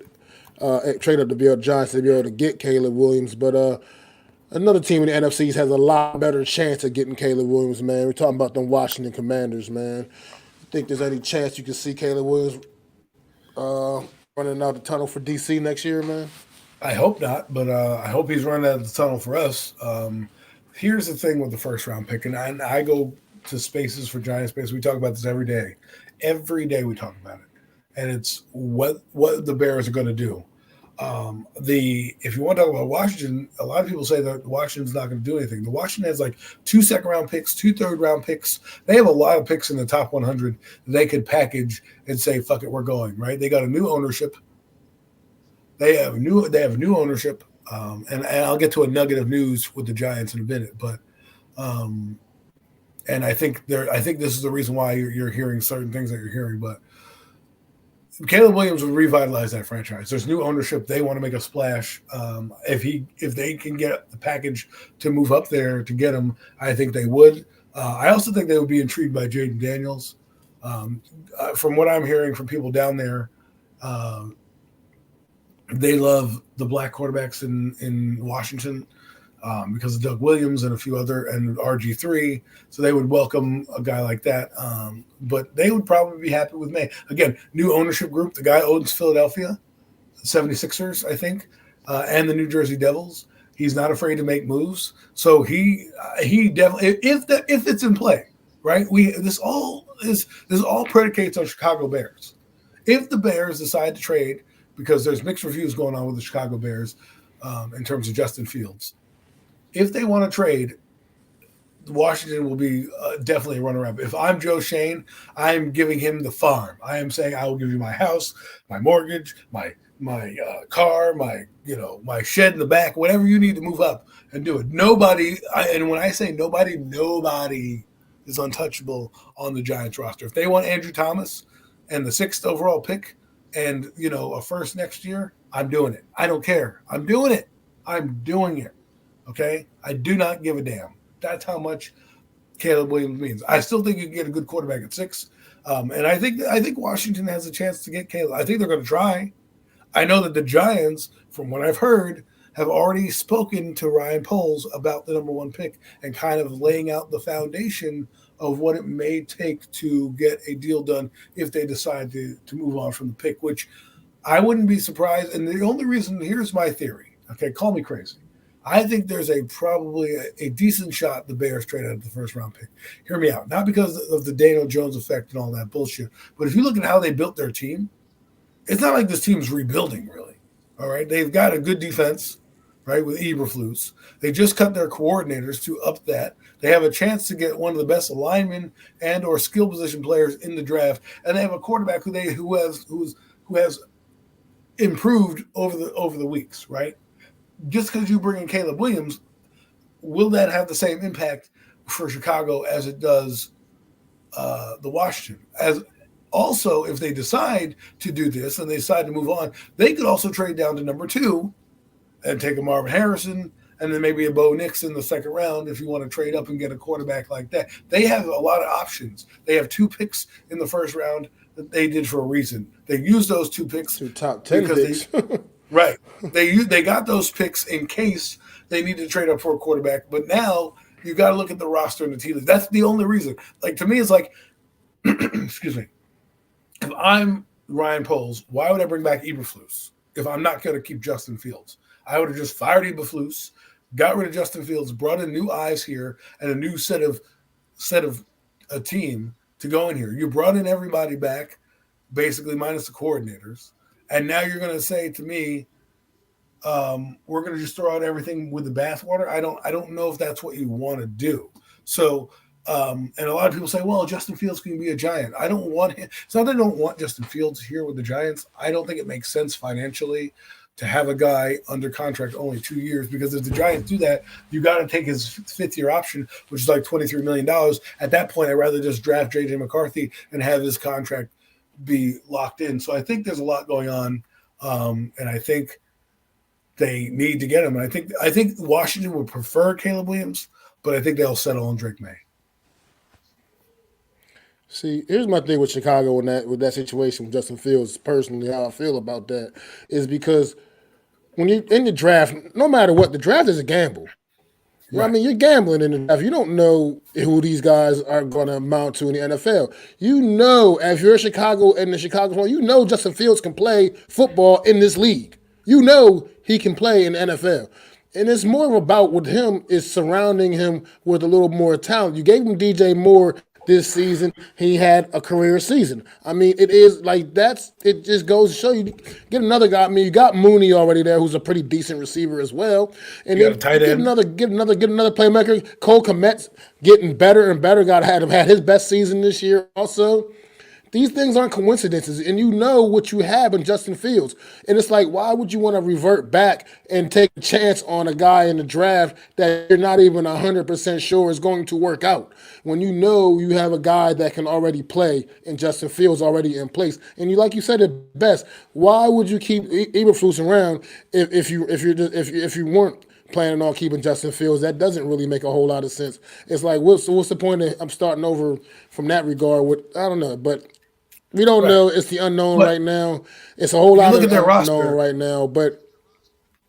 trade up to be able Giants to be able to get Caleb Williams. But another team in the NFC has a lot better chance of getting Caleb Williams. Man, we're talking about them Washington Commanders. Man, you think there's any chance you can see Caleb Williams running out the tunnel for DC next year, man? I hope not, but I hope he's running out of the tunnel for us. Here's the thing with the first round pick, and I go to spaces for Giant Space. We talk about this every day. Every day we talk about it, and it's what the Bears are going to do. The if you want to talk about Washington, a lot of people say that Washington's not going to do anything. The Washington has like 2 second round picks, 2 third round picks. They have a lot of picks in the top 100 that they could package and say, "Fuck it, we're going." Right? They got a new ownership. They have new ownership, and I'll get to a nugget of news with the Giants in a minute. But um, and I think this is the reason why you're hearing certain things that you're hearing. But Caleb Williams would revitalize that franchise. There's new ownership. They want to make a splash. If they can get the package to move up there to get him, I think they would. I also think they would be intrigued by Jaden Daniels. From what I'm hearing from people down there, uh, they love the black quarterbacks in Washington because of Doug Williams and a few other and RG3. So they would welcome a guy like that. But they would probably be happy with May. Again, new ownership group. The guy owns Philadelphia, 76ers, I think, and the New Jersey Devils. He's not afraid to make moves. So he definitely if it's in play, right? This all predicates on Chicago Bears. If the Bears decide to trade, because there's mixed reviews going on with the Chicago Bears in terms of Justin Fields. If they want to trade, Washington will be definitely a runner-up. If I'm Joe Shane, I'm giving him the farm. I am saying I will give you my house, my mortgage, my car, my shed in the back, whatever you need to move up and do it. And when I say nobody is untouchable on the Giants roster. If they want Andrew Thomas and the 6th overall pick and a first next year, I'm doing it. I don't care. I'm doing it. I'm doing it. Okay? I do not give a damn. That's how much Caleb Williams means. I still think you can get a good quarterback at 6. And I think Washington has a chance to get Caleb. I think they're going to try. I know that the Giants, from what I've heard, have already spoken to Ryan Poles about the number 1 pick and kind of laying out the foundation of what it may take to get a deal done if they decide to move on from the pick, which I wouldn't be surprised. And the only reason, here's my theory. Okay, call me crazy. I think there's probably a decent shot the Bears trade out of the first round pick. Hear me out. Not because of the Daniel Jones effect and all that bullshit, but if you look at how they built their team, it's not like this team's rebuilding really. All right. They've got a good defense, right, with Eberflus. They just cut their coordinators to up that. They have a chance to get one of the best linemen and or skill position players in the draft. And they have a quarterback who has improved over the weeks, right? Just because you bring in Caleb Williams, will that have the same impact for Chicago as it does the Washington? As also, if they decide to do this and they decide to move on, they could also trade down to number 2 and take a Marvin Harrison and then maybe a Bo Nix in the second round if you want to trade up and get a quarterback like that. They have a lot of options. They have 2 picks in the first round that they did for a reason. They used those 2 picks Two top 10 because picks. right. They got those picks in case they need to trade up for a quarterback. But now you got to look at the roster and the team. That's the only reason. Like to me, it's like, excuse me. If I'm Ryan Poles, why would I bring back Eberflus if I'm not going to keep Justin Fields? I would have just fired Eberflus, got rid of Justin Fields, brought in new eyes here and a new set of a team to go in here. You brought in everybody back, basically minus the coordinators, and now you're going to say to me, we're going to just throw out everything with the bathwater. I don't know if that's what you want to do. So, and a lot of people say, well, Justin Fields can be a Giant. I don't want him. It's not that I don't want Justin Fields here with the Giants. I don't think it makes sense financially to have a guy under contract only 2 years, because if the Giants do that, you got to take his 5th-year option, which is like $23 million. At that point, I'd rather just draft J.J. McCarthy and have his contract be locked in. So I think there's a lot going on, and I think they need to get him. And I think Washington would prefer Caleb Williams, but I think they'll settle on Drake May. See, here's my thing with Chicago with that situation with Justin Fields. Personally, how I feel about that is because when you're in the draft, no matter what, the draft is a gamble. You know what I mean? You're gambling in the draft. You don't know who these guys are going to amount to in the NFL. You know, if you're Chicago and the Chicago, you know Justin Fields can play football in this league. You know he can play in the NFL. And it's more about with him is surrounding him with a little more talent. You gave him DJ Moore this season. He had a career season. I mean, it is like it just goes to show you get another guy. I mean, you got Mooney already there, who's a pretty decent receiver as well. And you then got a tight end. get another playmaker. Cole Kmet's getting better and better. Had his best season this year also. These things aren't coincidences, and you know what you have in Justin Fields. And it's like, why would you want to revert back and take a chance on a guy in the draft that you're not even 100% sure is going to work out when you know you have a guy that can already play and Justin Fields already in place? And you, like you said it best, why would you keep Eberflus around if you weren't planning on keeping Justin Fields? That doesn't really make a whole lot of sense. It's like, what's the point of I'm starting over from that regard? I don't know, but we don't know. It's the unknown right now. It's a whole lot of unknown right now. But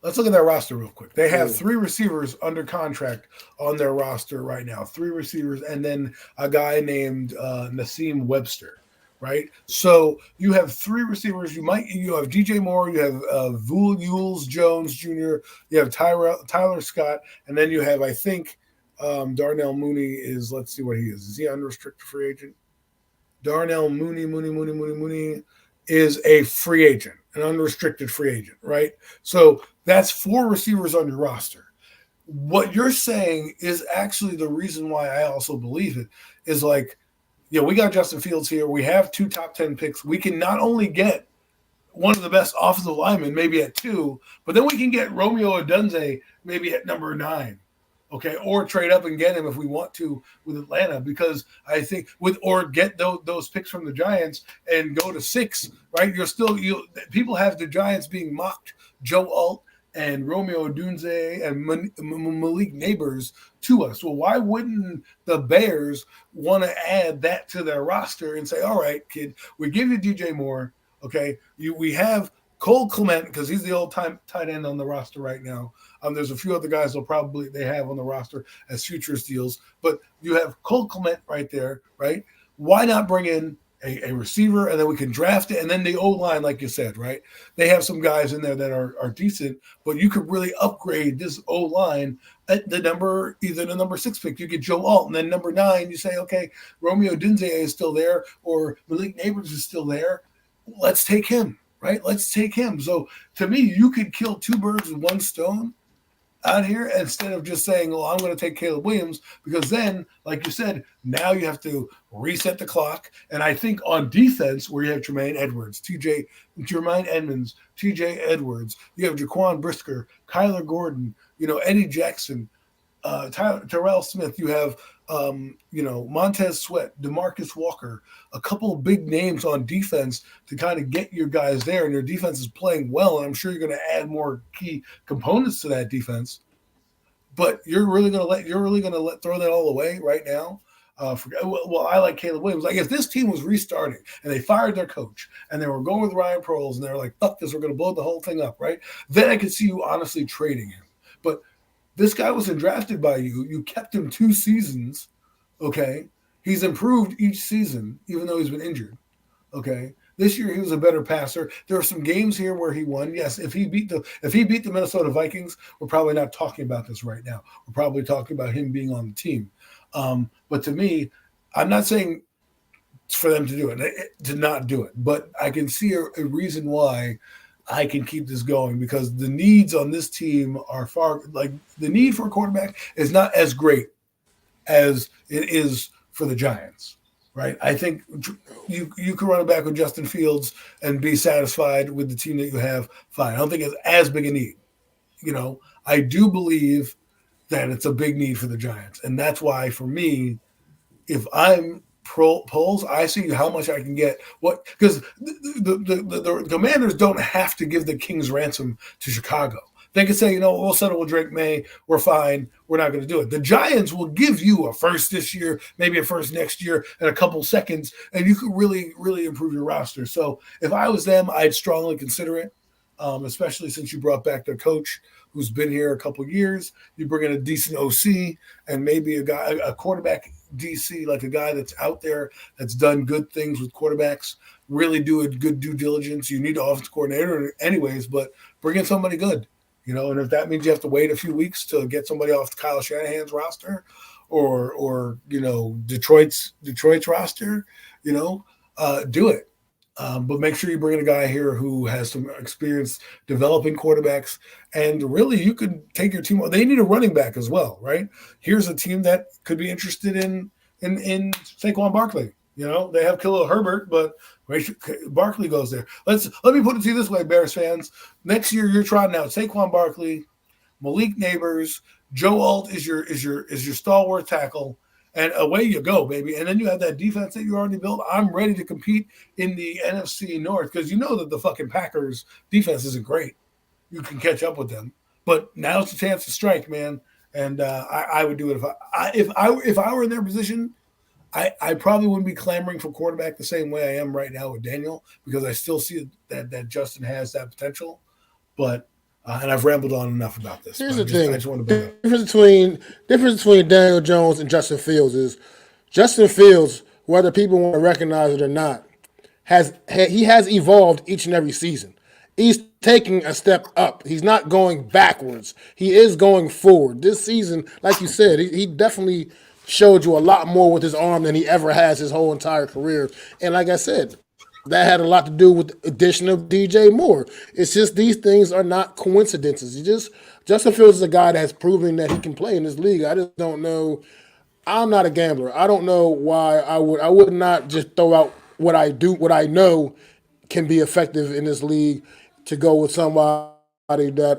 let's look at their roster real quick. They have 3 receivers under contract on their roster right now. 3 receivers, and then a guy named Nassim Webster. Right, so you have 3 receivers. You have DJ Moore, you have Jules Jones Jr., you have Tyler Scott, and then you have, I think, Darnell Mooney is. Let's see what he is. Is he unrestricted free agent? Darnell Mooney is a free agent, an unrestricted free agent, right? So that's 4 receivers on your roster. What you're saying is actually the reason why I also believe it is like, we got Justin Fields here. We have 2 top 10 picks. We can not only get one of the best offensive linemen, maybe at 2, but then we can get Romeo Odunze maybe at number 9. Okay, or trade up and get him if we want to with Atlanta, because I think or get those picks from the Giants and go to 6, right? People have the Giants being mocked, Joe Alt and Romeo Odunze and Malik Neighbors to us. Well, why wouldn't the Bears want to add that to their roster and say, all right, kid, we give you DJ Moore, okay? We have Cole Kmet, because he's the old-time tight end on the roster right now. There's a few other guys they have on the roster as futures deals, but you have Cole Kmet right there, right? Why not bring in a receiver, and then we can draft it, and then the O-line, like you said, right? They have some guys in there that are decent, but you could really upgrade this O-line at either the number 6 pick. You get Joe Alt, and then number 9, you say, okay, Romeo Dunze is still there, or Malik Neighbors is still there. Let's take him. Right? Let's take him. So to me, you could kill 2 birds with 1 stone out here instead of just saying, well, I'm going to take Caleb Williams, because then, like you said, now you have to reset the clock. And I think on defense, where you have Jermaine Edmonds, TJ Edwards, you have Jaquan Brisker, Kyler Gordon, Eddie Jackson, Terrell Smith, you have Montez Sweat, DeMarcus Walker, a couple of big names on defense to kind of get your guys there, and your defense is playing well, and I'm sure you're going to add more key components to that defense. But you're really gonna let throw that all away right now. Well, I like Caleb Williams. Like if this team was restarting and they fired their coach and they were going with Ryan Proles and they were like, "Fuck this, we're gonna blow the whole thing up," right? Then I could see you honestly trading him. But this guy wasn't drafted by you. You kept him 2 seasons. Okay, he's improved each season, even though he's been injured. Okay. This year he was a better passer. There are some games here where he won. Yes, if he beat the Minnesota Vikings, we're probably not talking about this right now. We're probably talking about him being on the team. But to me, I'm not saying for them to do it, to not do it, but I can see a reason why I can keep this going because the needs on this team are far like the need for a quarterback is not as great as it is for the Giants, right? I think you can run it back with Justin Fields and be satisfied with the team that you have. Fine. I don't think it's as big a need. I do believe that it's a big need for the Giants, and that's why for me, if I'm polls, I see how much I can get. What because the Commanders don't have to give the King's ransom to Chicago. They can say, we'll settle with Drake May. We're fine. We're not going to do it. The Giants will give you a first this year, maybe a first next year, and a couple seconds, and you could really, really improve your roster. So if I was them, I'd strongly consider it, especially since you brought back their coach who's been here a couple years. You bring in a decent OC and maybe a quarterback DC, like a guy that's out there that's done good things with quarterbacks, really do a good due diligence. You need an offensive coordinator anyways, but bring in somebody good. And if that means you have to wait a few weeks to get somebody off Kyle Shanahan's roster or Detroit's roster, do it. But make sure you bring in a guy here who has some experience developing quarterbacks. And really, you could take your team. They need a running back as well, right? Here's a team that could be interested in Saquon Barkley. They have Khalil Herbert, but Barkley goes there. Let me put it to you this way, Bears fans. Next year, you're trotting out Saquon Barkley, Malik Neighbors, Joe Alt is your stalwart tackle, and away you go, baby. And then you have that defense that you already built. I'm ready to compete in the NFC North because you know that the fucking Packers defense isn't great. You can catch up with them, but now's the chance to strike, man. And I would do it if I were in their position. I probably wouldn't be clamoring for quarterback the same way I am right now with Daniel because I still see that Justin has that potential. But and I've rambled on enough about this. Here's the thing: I just want to bring difference between Daniel Jones and Justin Fields is Justin Fields, whether people want to recognize it or not, has evolved each and every season. He's taking a step up. He's not going backwards. He is going forward. This season, like you said, he definitely showed you a lot more with his arm than he ever has his whole entire career. And like I said, that had a lot to do with the addition of DJ Moore. It's just these things are not coincidences. Justin Fields is a guy that has proven that he can play in this league. I just don't know. I'm not a gambler. I don't know why I would not just throw out what I know can be effective in this league to go with somebody that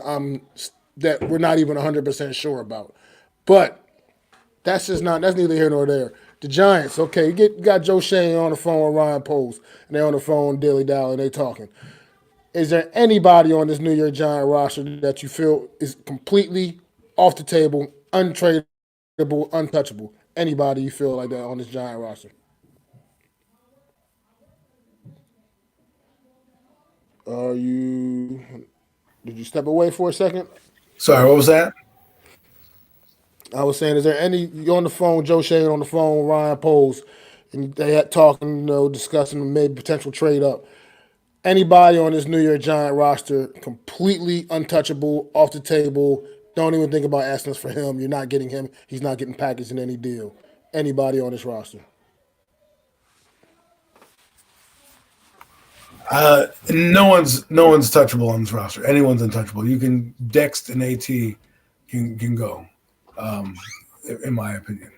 we're not even 100% sure about. But that's neither here nor there. The Giants, okay, you got Joe Shane on the phone with Ryan Poles, and they're on the phone dilly dally and they talking. Is there anybody on this New York Giant roster that you feel is completely off the table, untradeable, untouchable? Anybody you feel like that on this Giant roster? Did you step away for a second? Sorry, what was that? I was saying, is there any, you on the phone, Joe Shane on the phone, Ryan Poles, and they had talking, discussing maybe potential trade up. Anybody on this New York Giant roster completely untouchable, off the table, don't even think about asking us for him. You're not getting him. He's not getting packaged in any deal. Anybody on this roster? No one's touchable on this roster. Anyone's untouchable. You can Dext and AT can go, in my opinion.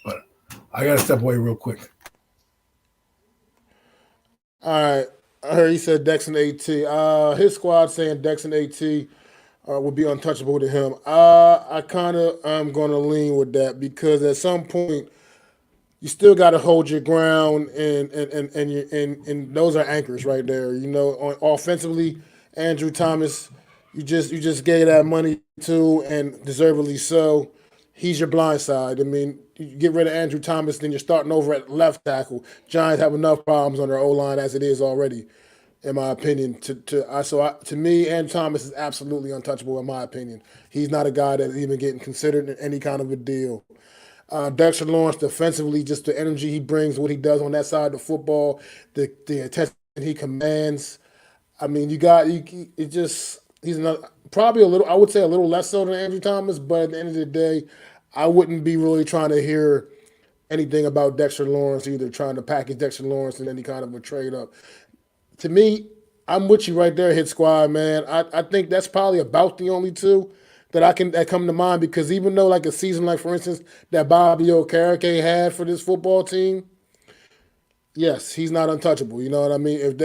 But I got to step away real quick. All right. I heard he said Dex and AT. His squad saying Dex and AT would be untouchable to him. I kind of am going to lean with that because at some point you still got to hold your ground, and those are anchors right there. Offensively, Andrew Thomas you just gave that money to, and deservedly so. He's your blind side. I mean, you get rid of Andrew Thomas, then you're starting over at left tackle. Giants have enough problems on their O line as it is already, in my opinion. To me, Andrew Thomas is absolutely untouchable in my opinion. He's not a guy that's even getting considered in any kind of a deal. Dexter Lawrence defensively, just the energy he brings, what he does on that side of the football, the attention he commands. I mean, it just he's not probably a little. I would say a little less so than Andrew Thomas, but at the end of the day, I wouldn't be really trying to hear anything about Dexter Lawrence either. Trying to package Dexter Lawrence in any kind of a trade up. To me, I'm with you right there, Hit Squad, man. I think that's probably about the only two that come to mind because even though like a season like for instance that Bobby Okereke had for this football team, yes, he's not untouchable. You know what I mean? If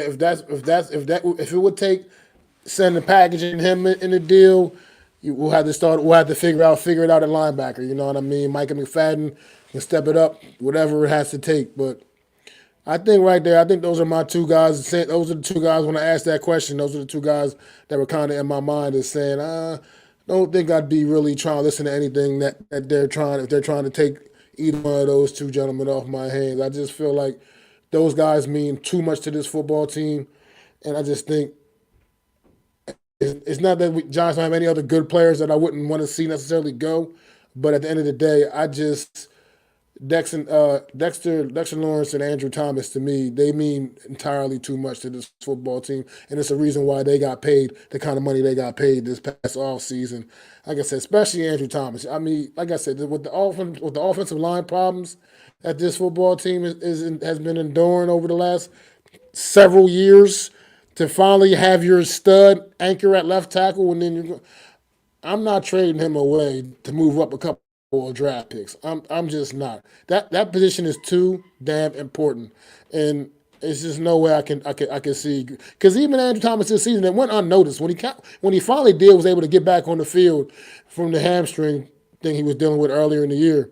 it would take sending packaging him in the deal, we'll have to start. We'll have to figure it out at linebacker. You know what I mean? Micah McFadden can step it up, whatever it has to take. But I think right there, I think those are my two guys. Those are the two guys when I asked that question. Those are the two guys that were kind of in my mind is saying, don't think I'd be really trying to listen to anything that they're trying if they're trying to take either one of those two gentlemen off my hands. I just feel like those guys mean too much to this football team, and I just think it's not that Giants don't have any other good players that I wouldn't want to see necessarily go, but at the end of the day, I just Dexter Lawrence and Andrew Thomas to me they mean entirely too much to this football team, and it's a reason why they got paid the kind of money they got paid this past off season. Like I said, especially Andrew Thomas. I mean, like I said, with the offensive line problems that this football team has been enduring over the last several years, to finally have your stud anchor at left tackle, and then I'm not trading him away to move up a couple of draft picks. I'm just not. That position is too damn important, and it's just no way I can see because even Andrew Thomas this season it went unnoticed when he finally was able to get back on the field from the hamstring thing he was dealing with earlier in the year.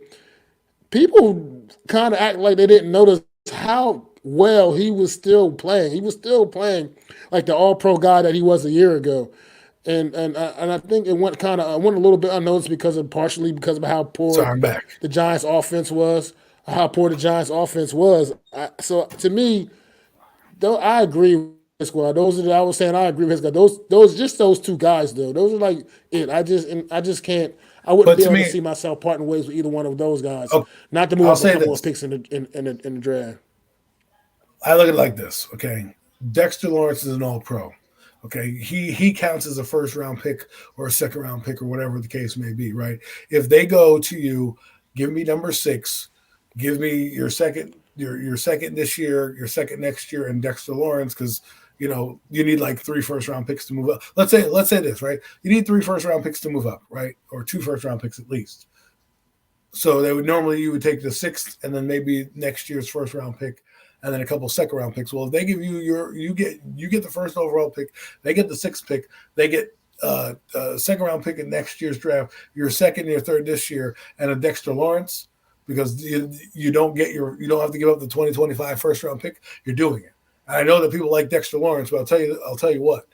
People kind of act like they didn't notice how well he was still playing. He was still playing like the All Pro guy that he was a year ago, and I think it went a little bit unnoticed partially because of how poor Sorry, I'm back. the Giants' offense was, how poor the Giants' offense was. So to me, though, I agree with his squad. I was saying I agree with his squad. Those two guys though. Those are like it. I just can't. I wouldn't But be to able to me, see myself parting ways with either one of those guys. oh, Not to move I'll up a say couple this. of picks in the draft. I look at it like this. Okay, Dexter Lawrence is an All Pro. Okay, he counts as a first round pick or a second round pick or whatever the case may be. Right? If they go to you, give me number 6, give me your second this year, your second next year, and Dexter Lawrence because you need like 3 first round picks to move up. Let's say this right. You need 3 first round picks to move up, right, or 2 first round picks at least. So they would normally you would take the 6th and then maybe next year's first round pick and then a couple second round picks. Well, if they give you get the first overall pick, they get the 6th pick, they get second round pick in next year's draft, your second, your third this year, and a Dexter Lawrence because you don't have to give up the 2025 first round pick. You're doing it. And I know that people like Dexter Lawrence, but I'll tell you what.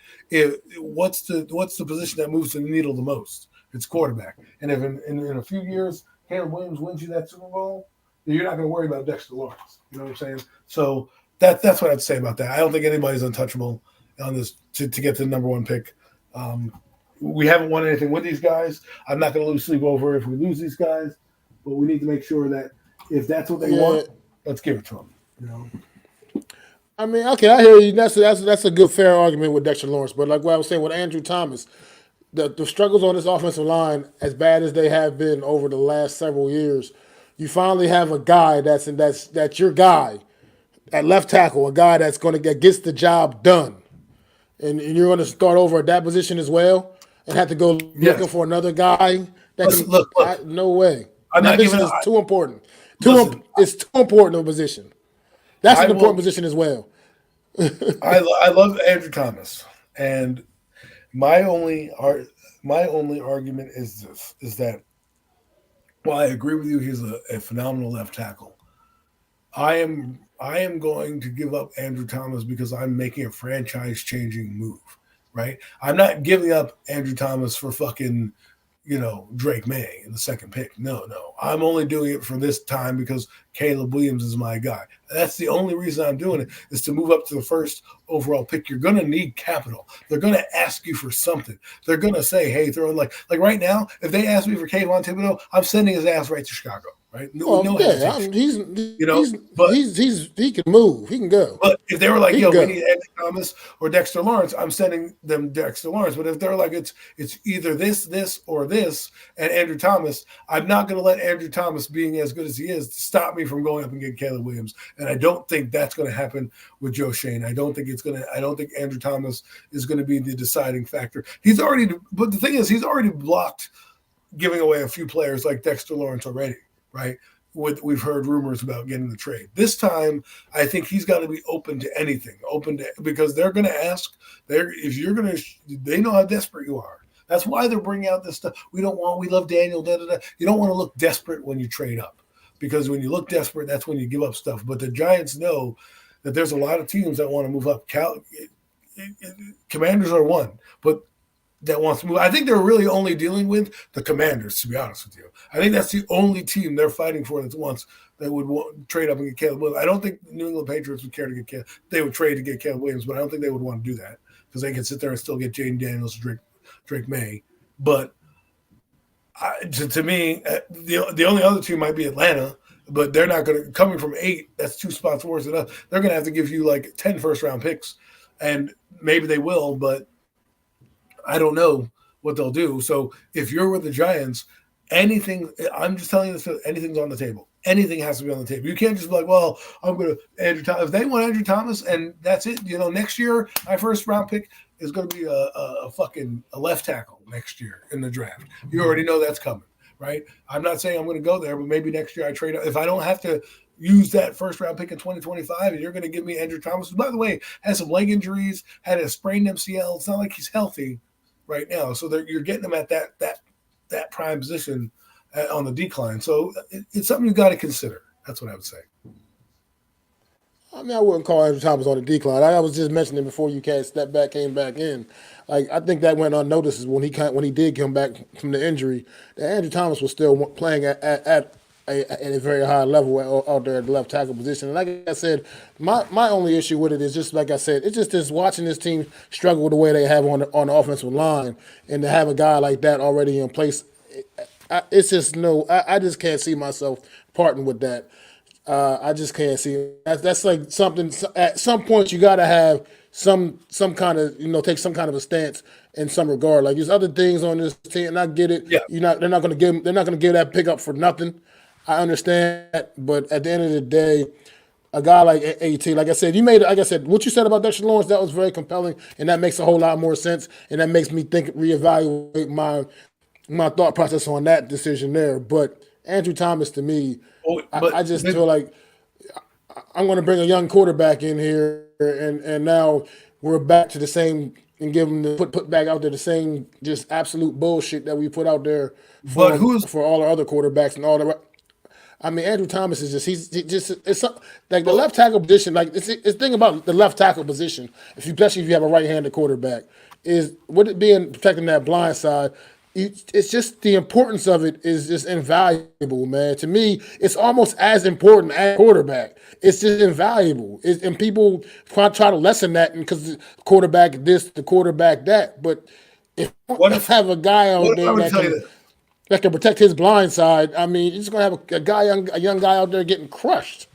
What's the position that moves the needle the most? It's quarterback. And if in a few years Caleb Williams wins you that Super Bowl, you're not going to worry about Dexter Lawrence. You know what I'm saying? So that's what I'd say about that. I don't think anybody's untouchable on this to get to the number 1 pick. Um, we haven't won anything with these guys. I'm not going to lose sleep over if we lose these guys, but we need to make sure that if that's what they Yeah, want, let's give it to them. You know? I mean, okay, I hear you. That's a good fair argument with Dexter Lawrence, but like what I was saying with Andrew Thomas, the struggles on this offensive line, as bad as they have been over the last several years, you finally have a guy that's your guy at left tackle, a guy that gets the job done, and you're going to start over at that position as well, and have to go looking Yes. for another guy that Listen, can. look. No way. I'm That not position giving. is too important. Listen. It's too important of a position. That's I an important will. position as well. I love Andrew Thomas, and my only ar- my only argument is this: is that while I agree with you, he's a phenomenal left tackle. I am going to give up Andrew Thomas because I'm making a franchise changing move. right? I'm not giving up Andrew Thomas for fucking, Drake May in the second pick. No. I'm only doing it for this time because Caleb Williams is my guy. That's the only reason I'm doing it, is to move up to the first overall pick. You're going to need capital. They're going to ask you for something. They're going to say, hey, throw in like right now, if they ask me for Kayvon Thibodeau, I'm sending his ass right to Chicago, right? No hesitation. He can move. He can go. But if they were like, we need Andrew Thomas or Dexter Lawrence, I'm sending them Dexter Lawrence. But if they're like, it's either this, or this, and Andrew Thomas, I'm not going to let Andrew Thomas, being as good as he is, stop me from going up and getting Caleb Williams. And I don't think that's going to happen with Joe Shane. I don't think Andrew Thomas is going to be the deciding factor. But the thing is, he's already blocked giving away a few players like Dexter Lawrence already, right? We've heard rumors about getting the trade. This time, I think he's got to be open to anything, because they're going to ask. They know how desperate you are. That's why they're bringing out this stuff. We love Daniel. Da, da, da. You don't want to look desperate when you trade up, because when you look desperate, that's when you give up stuff. But the Giants know that there's a lot of teams that want to move up. Commanders are one, but that wants to move. I think they're really only dealing with the Commanders, to be honest with you. I think that's the only team they're fighting for that would trade up and get Caleb Williams. I don't think the New England Patriots would care to get Caleb. They would trade to get Caleb Williams, but I don't think they would want to do that because they can sit there and still get Jaden Daniels, Drake May. But to me, the only other team might be Atlanta, but they're not going to, coming from 8, that's 2 spots worse than us. They're going to have to give you like 10 first-round picks, and maybe they will, but I don't know what they'll do. So if you're with the Giants, anything, I'm just telling you this, anything's on the table. Anything has to be on the table. You can't just be like, well, I'm going to Andrew Thomas. If they want Andrew Thomas and that's it, next year, my first round pick is going to be a left tackle next year in the draft. You already know that's coming, right? I'm not saying I'm going to go there, but maybe next year I trade. If I don't have to use that first round pick in 2025 and you're going to give me Andrew Thomas, who, by the way, has some leg injuries, had a sprained MCL. It's not like he's healthy right now. So you're getting him at that prime position on the decline. So it's something you got to consider. That's what I would say. I mean, I wouldn't call Andrew Thomas on the decline. I was just mentioning before you came back in. Like, I think that went unnoticed when he did come back from the injury. That Andrew Thomas was still playing at a very high level out there at the left tackle position. And like I said, my only issue with it is just, like I said, it's just watching this team struggle the way they have on the offensive line, and to have a guy like that already in place, it's just I just can't see myself parting with that. I just can't see it. That's like something. At some point, you got to have some kind of take some kind of a stance in some regard. Like, there's other things on this team, and I get it. Yeah. They're not going to give that pickup for nothing. I understand that, but at the end of the day, a guy like AT, like I said, what you said about Dexter Lawrence, that was very compelling, and that makes a whole lot more sense, and that makes me reevaluate my thought process on that decision there. But Andrew Thomas, to me, I just feel like I'm going to bring a young quarterback in here, and now we're back to the same, and give him put back out there the same just absolute bullshit that we put out there for all the other quarterbacks and all the. I mean, Andrew Thomas is it's like the left tackle position. Like, it's the thing about the left tackle position, especially if you have a right-handed quarterback, is with it being protecting that blind side. It's just the importance of it is just invaluable, man. To me, it's almost as important as quarterback. It's just invaluable, and people try to lessen that because the quarterback this, the quarterback that. But if have a guy out there that can protect his blind side, I mean, you're just gonna have a young guy out there getting crushed.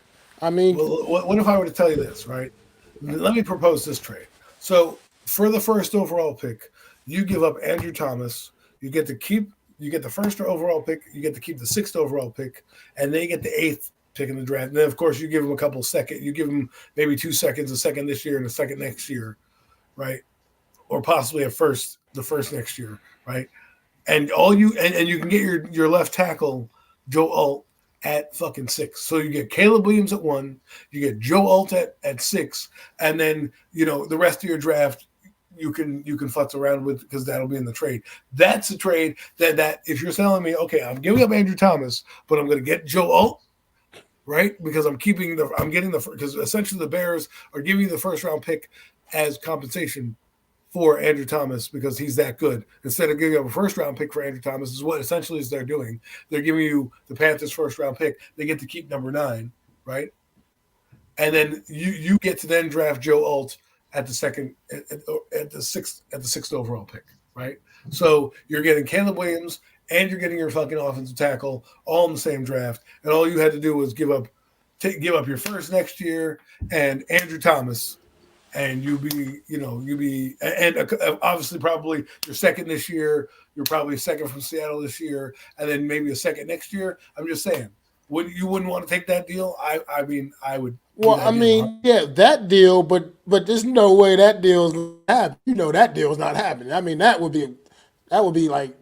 I mean, what if I were to tell you this, right? Let me propose this trade. So for the first overall pick, you give up Andrew Thomas. You get the first overall pick. You get to keep the 6th overall pick, and then you get the 8th pick in the draft. And then, of course, you give them a couple seconds. You give them maybe 2 seconds, a second this year and a second next year, right? Or possibly the first next year, right? And you can get your left tackle, Joe Alt, at fucking 6. So you get Caleb Williams at 1, you get Joe Alt at 6, and then the rest of your draft you can futz around with because that'll be in the trade. That's a trade that if you're telling me, okay, I'm giving up Andrew Thomas, but I'm going to get Joe Alt, right? Because because essentially the Bears are giving you the first round pick as compensation for Andrew Thomas because he's that good. Instead of giving up a first round pick for Andrew Thomas, is what essentially is they're doing. They're giving you the Panthers' first round pick. They get to keep number 9, right? And then you get to then draft Joe Alt at the sixth overall pick, right? So you're getting Caleb Williams and you're getting your fucking offensive tackle all in the same draft, and all you had to do was give up your first next year and Andrew Thomas, and obviously probably your second this year. You're probably second from Seattle this year, and then maybe a second next year. I'm just saying, you wouldn't want to take that deal? I mean, I would. Well, I mean, yeah, that deal, but there's no way that deal's gonna happen. That deal's not happening. I mean, that would be like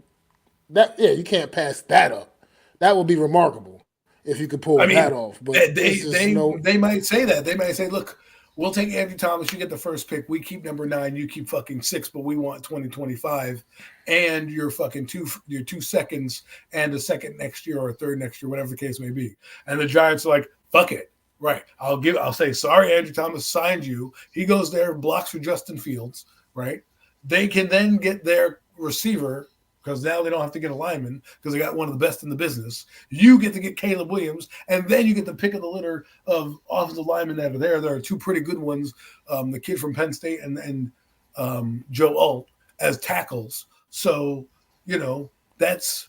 that. Yeah, you can't pass that up. That would be remarkable if you could pull that off. But they might say that. They might say, look, we'll take Andrew Thomas. You get the first pick. We keep number 9. You keep fucking 6, but we want 2025 and your fucking your 2 seconds and a second next year or a third next year, whatever the case may be. And the Giants are like, fuck it. Right. I'll say, sorry, Andrew Thomas signed you. He goes there, blocks for Justin Fields. Right. They can then get their receiver, because now they don't have to get a lineman because they got one of the best in the business. You get to get Caleb Williams, and then you get the pick of the litter of offensive linemen that are there. There are 2 pretty good ones, the kid from Penn State and Joe Alt as tackles. So, that's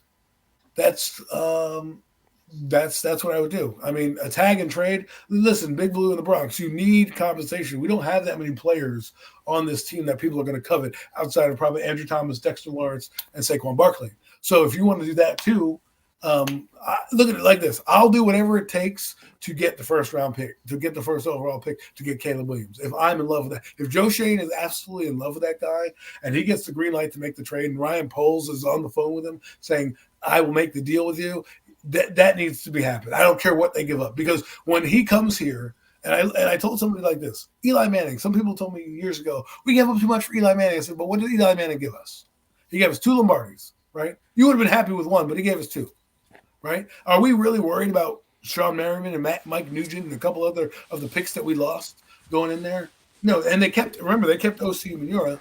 what I would do. I mean, a tag and trade. Listen, Big Blue in the Bronx, you need compensation. We don't have that many players on this team that people are going to covet outside of probably Andrew Thomas, Dexter Lawrence, and Saquon Barkley. So if you want to do that too, look at it like this. I'll do whatever it takes to get the first round pick, to get the first overall pick, to get Caleb Williams. If I'm in love with that, if Joe Shane is absolutely in love with that guy and he gets the green light to make the trade, and Ryan Poles is on the phone with him saying, I will make the deal with you, that needs to be happening. I don't care what they give up, because when he comes here, and I told somebody like this, Eli Manning. Some people told me years ago, we gave up too much for Eli Manning. I said, but what did Eli Manning give us? He gave us 2 Lombardis, right? You would have been happy with 1, but he gave us 2, right? Are we really worried about Sean Merriman and Mike Nugent and a couple other of the picks that we lost going in there? No, and they kept O.C. Manura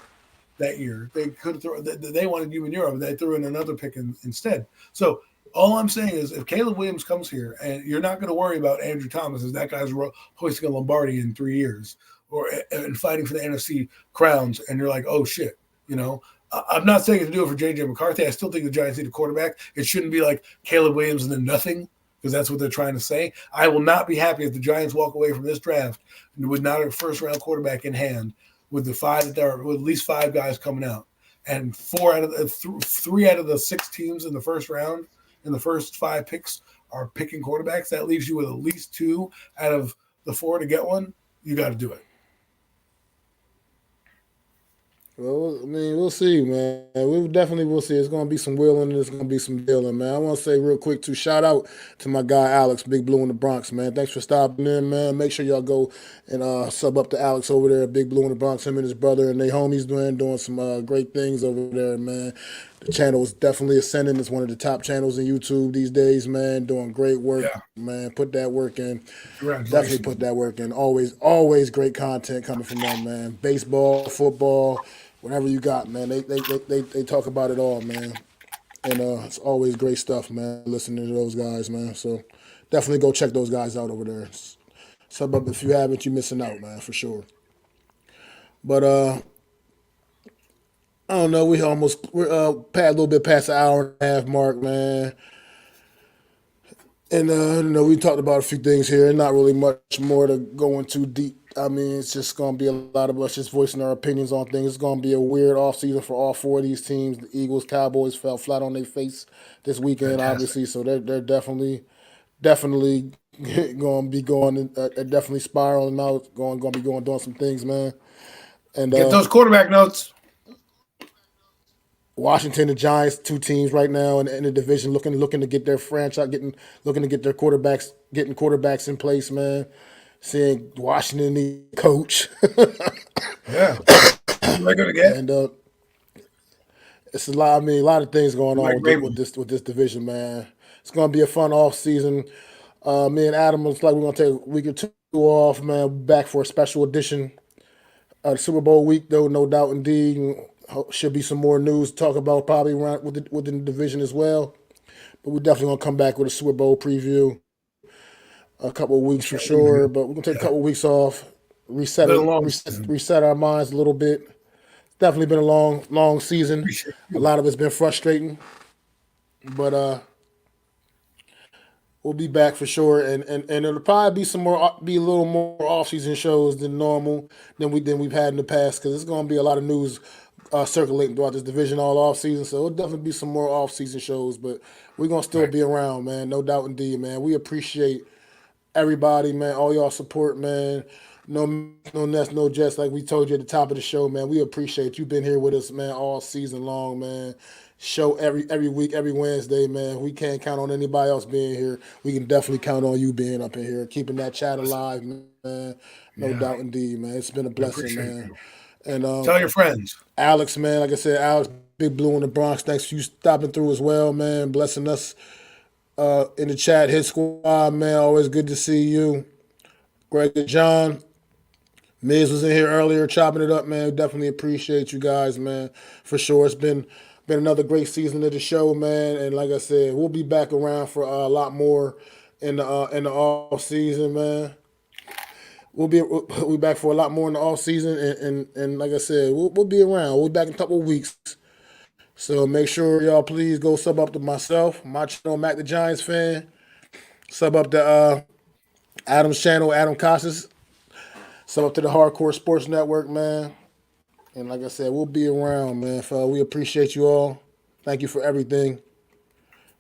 that year. They could have they wanted Umanura, but they threw in another pick instead. So all I'm saying is, if Caleb Williams comes here, and you're not going to worry about Andrew Thomas as that guy's hoisting a Lombardi in 3 years and fighting for the NFC crowns, and you're like, oh shit, I'm not saying to do it for J.J. McCarthy. I still think the Giants need a quarterback. It shouldn't be like Caleb Williams and then nothing, because that's what they're trying to say. I will not be happy if the Giants walk away from this draft with not a first-round quarterback in hand, with with at least 5 guys coming out, and 3 out of the 6 teams in the first round, in the first 5 picks, are picking quarterbacks. That leaves you with at least 2 out of the 4 to get one. You got to do it. Well, I mean, we'll see, man. We definitely will see. It's going to be some wheeling and it's going to be some dealing, man. I want to say real quick, too, shout out to my guy, Alex, Big Blue in the Bronx, man. Thanks for stopping in, man. Make sure y'all go and sub up to Alex over there, Big Blue in the Bronx, him and his brother and they homies doing some great things over there, man. The channel is definitely ascending. It's one of the top channels in YouTube these days, man. Doing great work, man. Put that work in. Definitely put that work in. Always great content coming from them, man. Baseball, football, whatever you got, man. They talk about it all, man. And it's always great stuff, man, listening to those guys, man. So definitely go check those guys out over there. Sub up if you haven't, you're missing out, man, for sure. But I don't know. We're a little bit past the hour and a half mark, man. And we talked about a few things here. Not really much more to go into deep. I mean, it's just going to be a lot of us just voicing our opinions on things. It's going to be a weird offseason for all 4 of these teams. The Eagles, Cowboys fell flat on their face this weekend, obviously. So they're definitely going to be going, definitely spiraling out. Going to be doing some things, man. And get those quarterback notes. Washington and Giants, 2 teams right now in the division, looking to get their franchise, looking to get their quarterbacks in place, man. Seeing Washington need a coach. Yeah, they're gonna get. And it's a lot. I mean, a lot of things going on with this division, man. It's gonna be a fun off season. Me and Adam looks like we're gonna take a week or 2 off, man. Back for a special edition Super Bowl week, though, no doubt indeed. Should be some more news to talk about probably around within the division as well. But we're definitely going to come back with a Super Bowl preview a couple of weeks for sure. But we're going to take a couple of weeks off, reset our minds a little bit. Definitely been a long season. A lot of it's been frustrating. But we'll be back for sure, and it'll probably be a little more off-season shows than normal than we've had in the past, because it's going to be a lot of news circulating throughout this division all off-season. So it'll definitely be some more off-season shows, but we're going to still be around, man. No doubt indeed, man. We appreciate everybody, man. All y'all support, man. No nets, no jets, like we told you at the top of the show, man. We appreciate you been here with us, man, all season long, man. Show every week, every Wednesday, man. We can't count on anybody else being here. We can definitely count on you being up in here, keeping that chat alive, man. No doubt indeed, man. It's been a blessing, man. And tell your friends. Alex, man, like I said, Alex, Big Blue in the Bronx, thanks for you stopping through as well, man. Blessing us in the chat. Hit squad, man. Always good to see you. Greg and John. Miz was in here earlier chopping it up, man. Definitely appreciate you guys, man. For sure. It's been another great season of the show, man. And like I said, we'll be back around for a lot more in the off season, man. We'll be back for a lot more in the off season, and like I said, we'll be around. We'll be back in a couple of weeks. So make sure y'all please go sub up to myself, my channel, Mac the Giants Fan. Sub up to Adam's channel, Adam Costas. Sub up to the Hardcore Sports Network, man. And like I said, we'll be around, man. We appreciate you all. Thank you for everything.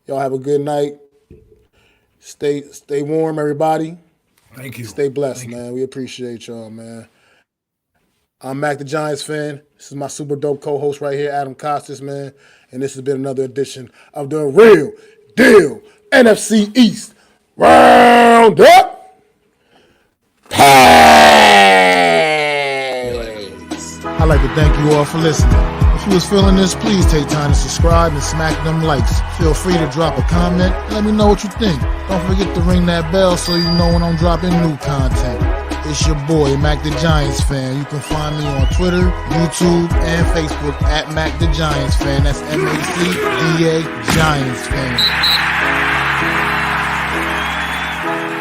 Y'all have a good night. Stay warm, everybody. Thank you. Stay blessed, man. We appreciate y'all, man. I'm Mac the Giants Fan. This is my super dope co-host right here, Adam Costas, man. And this has been another edition of the Real Deal NFC East Roundup. I'd like to thank you all for listening. If you was feeling this, please take time to subscribe and smack them likes. Feel free to drop a comment and let me know what you think. Don't forget to ring that bell so you know when I'm dropping new content. It's your boy, Mac the Giants Fan. You can find me on Twitter, YouTube, and Facebook at Mac the Giants Fan. That's MacDa Giants Fan.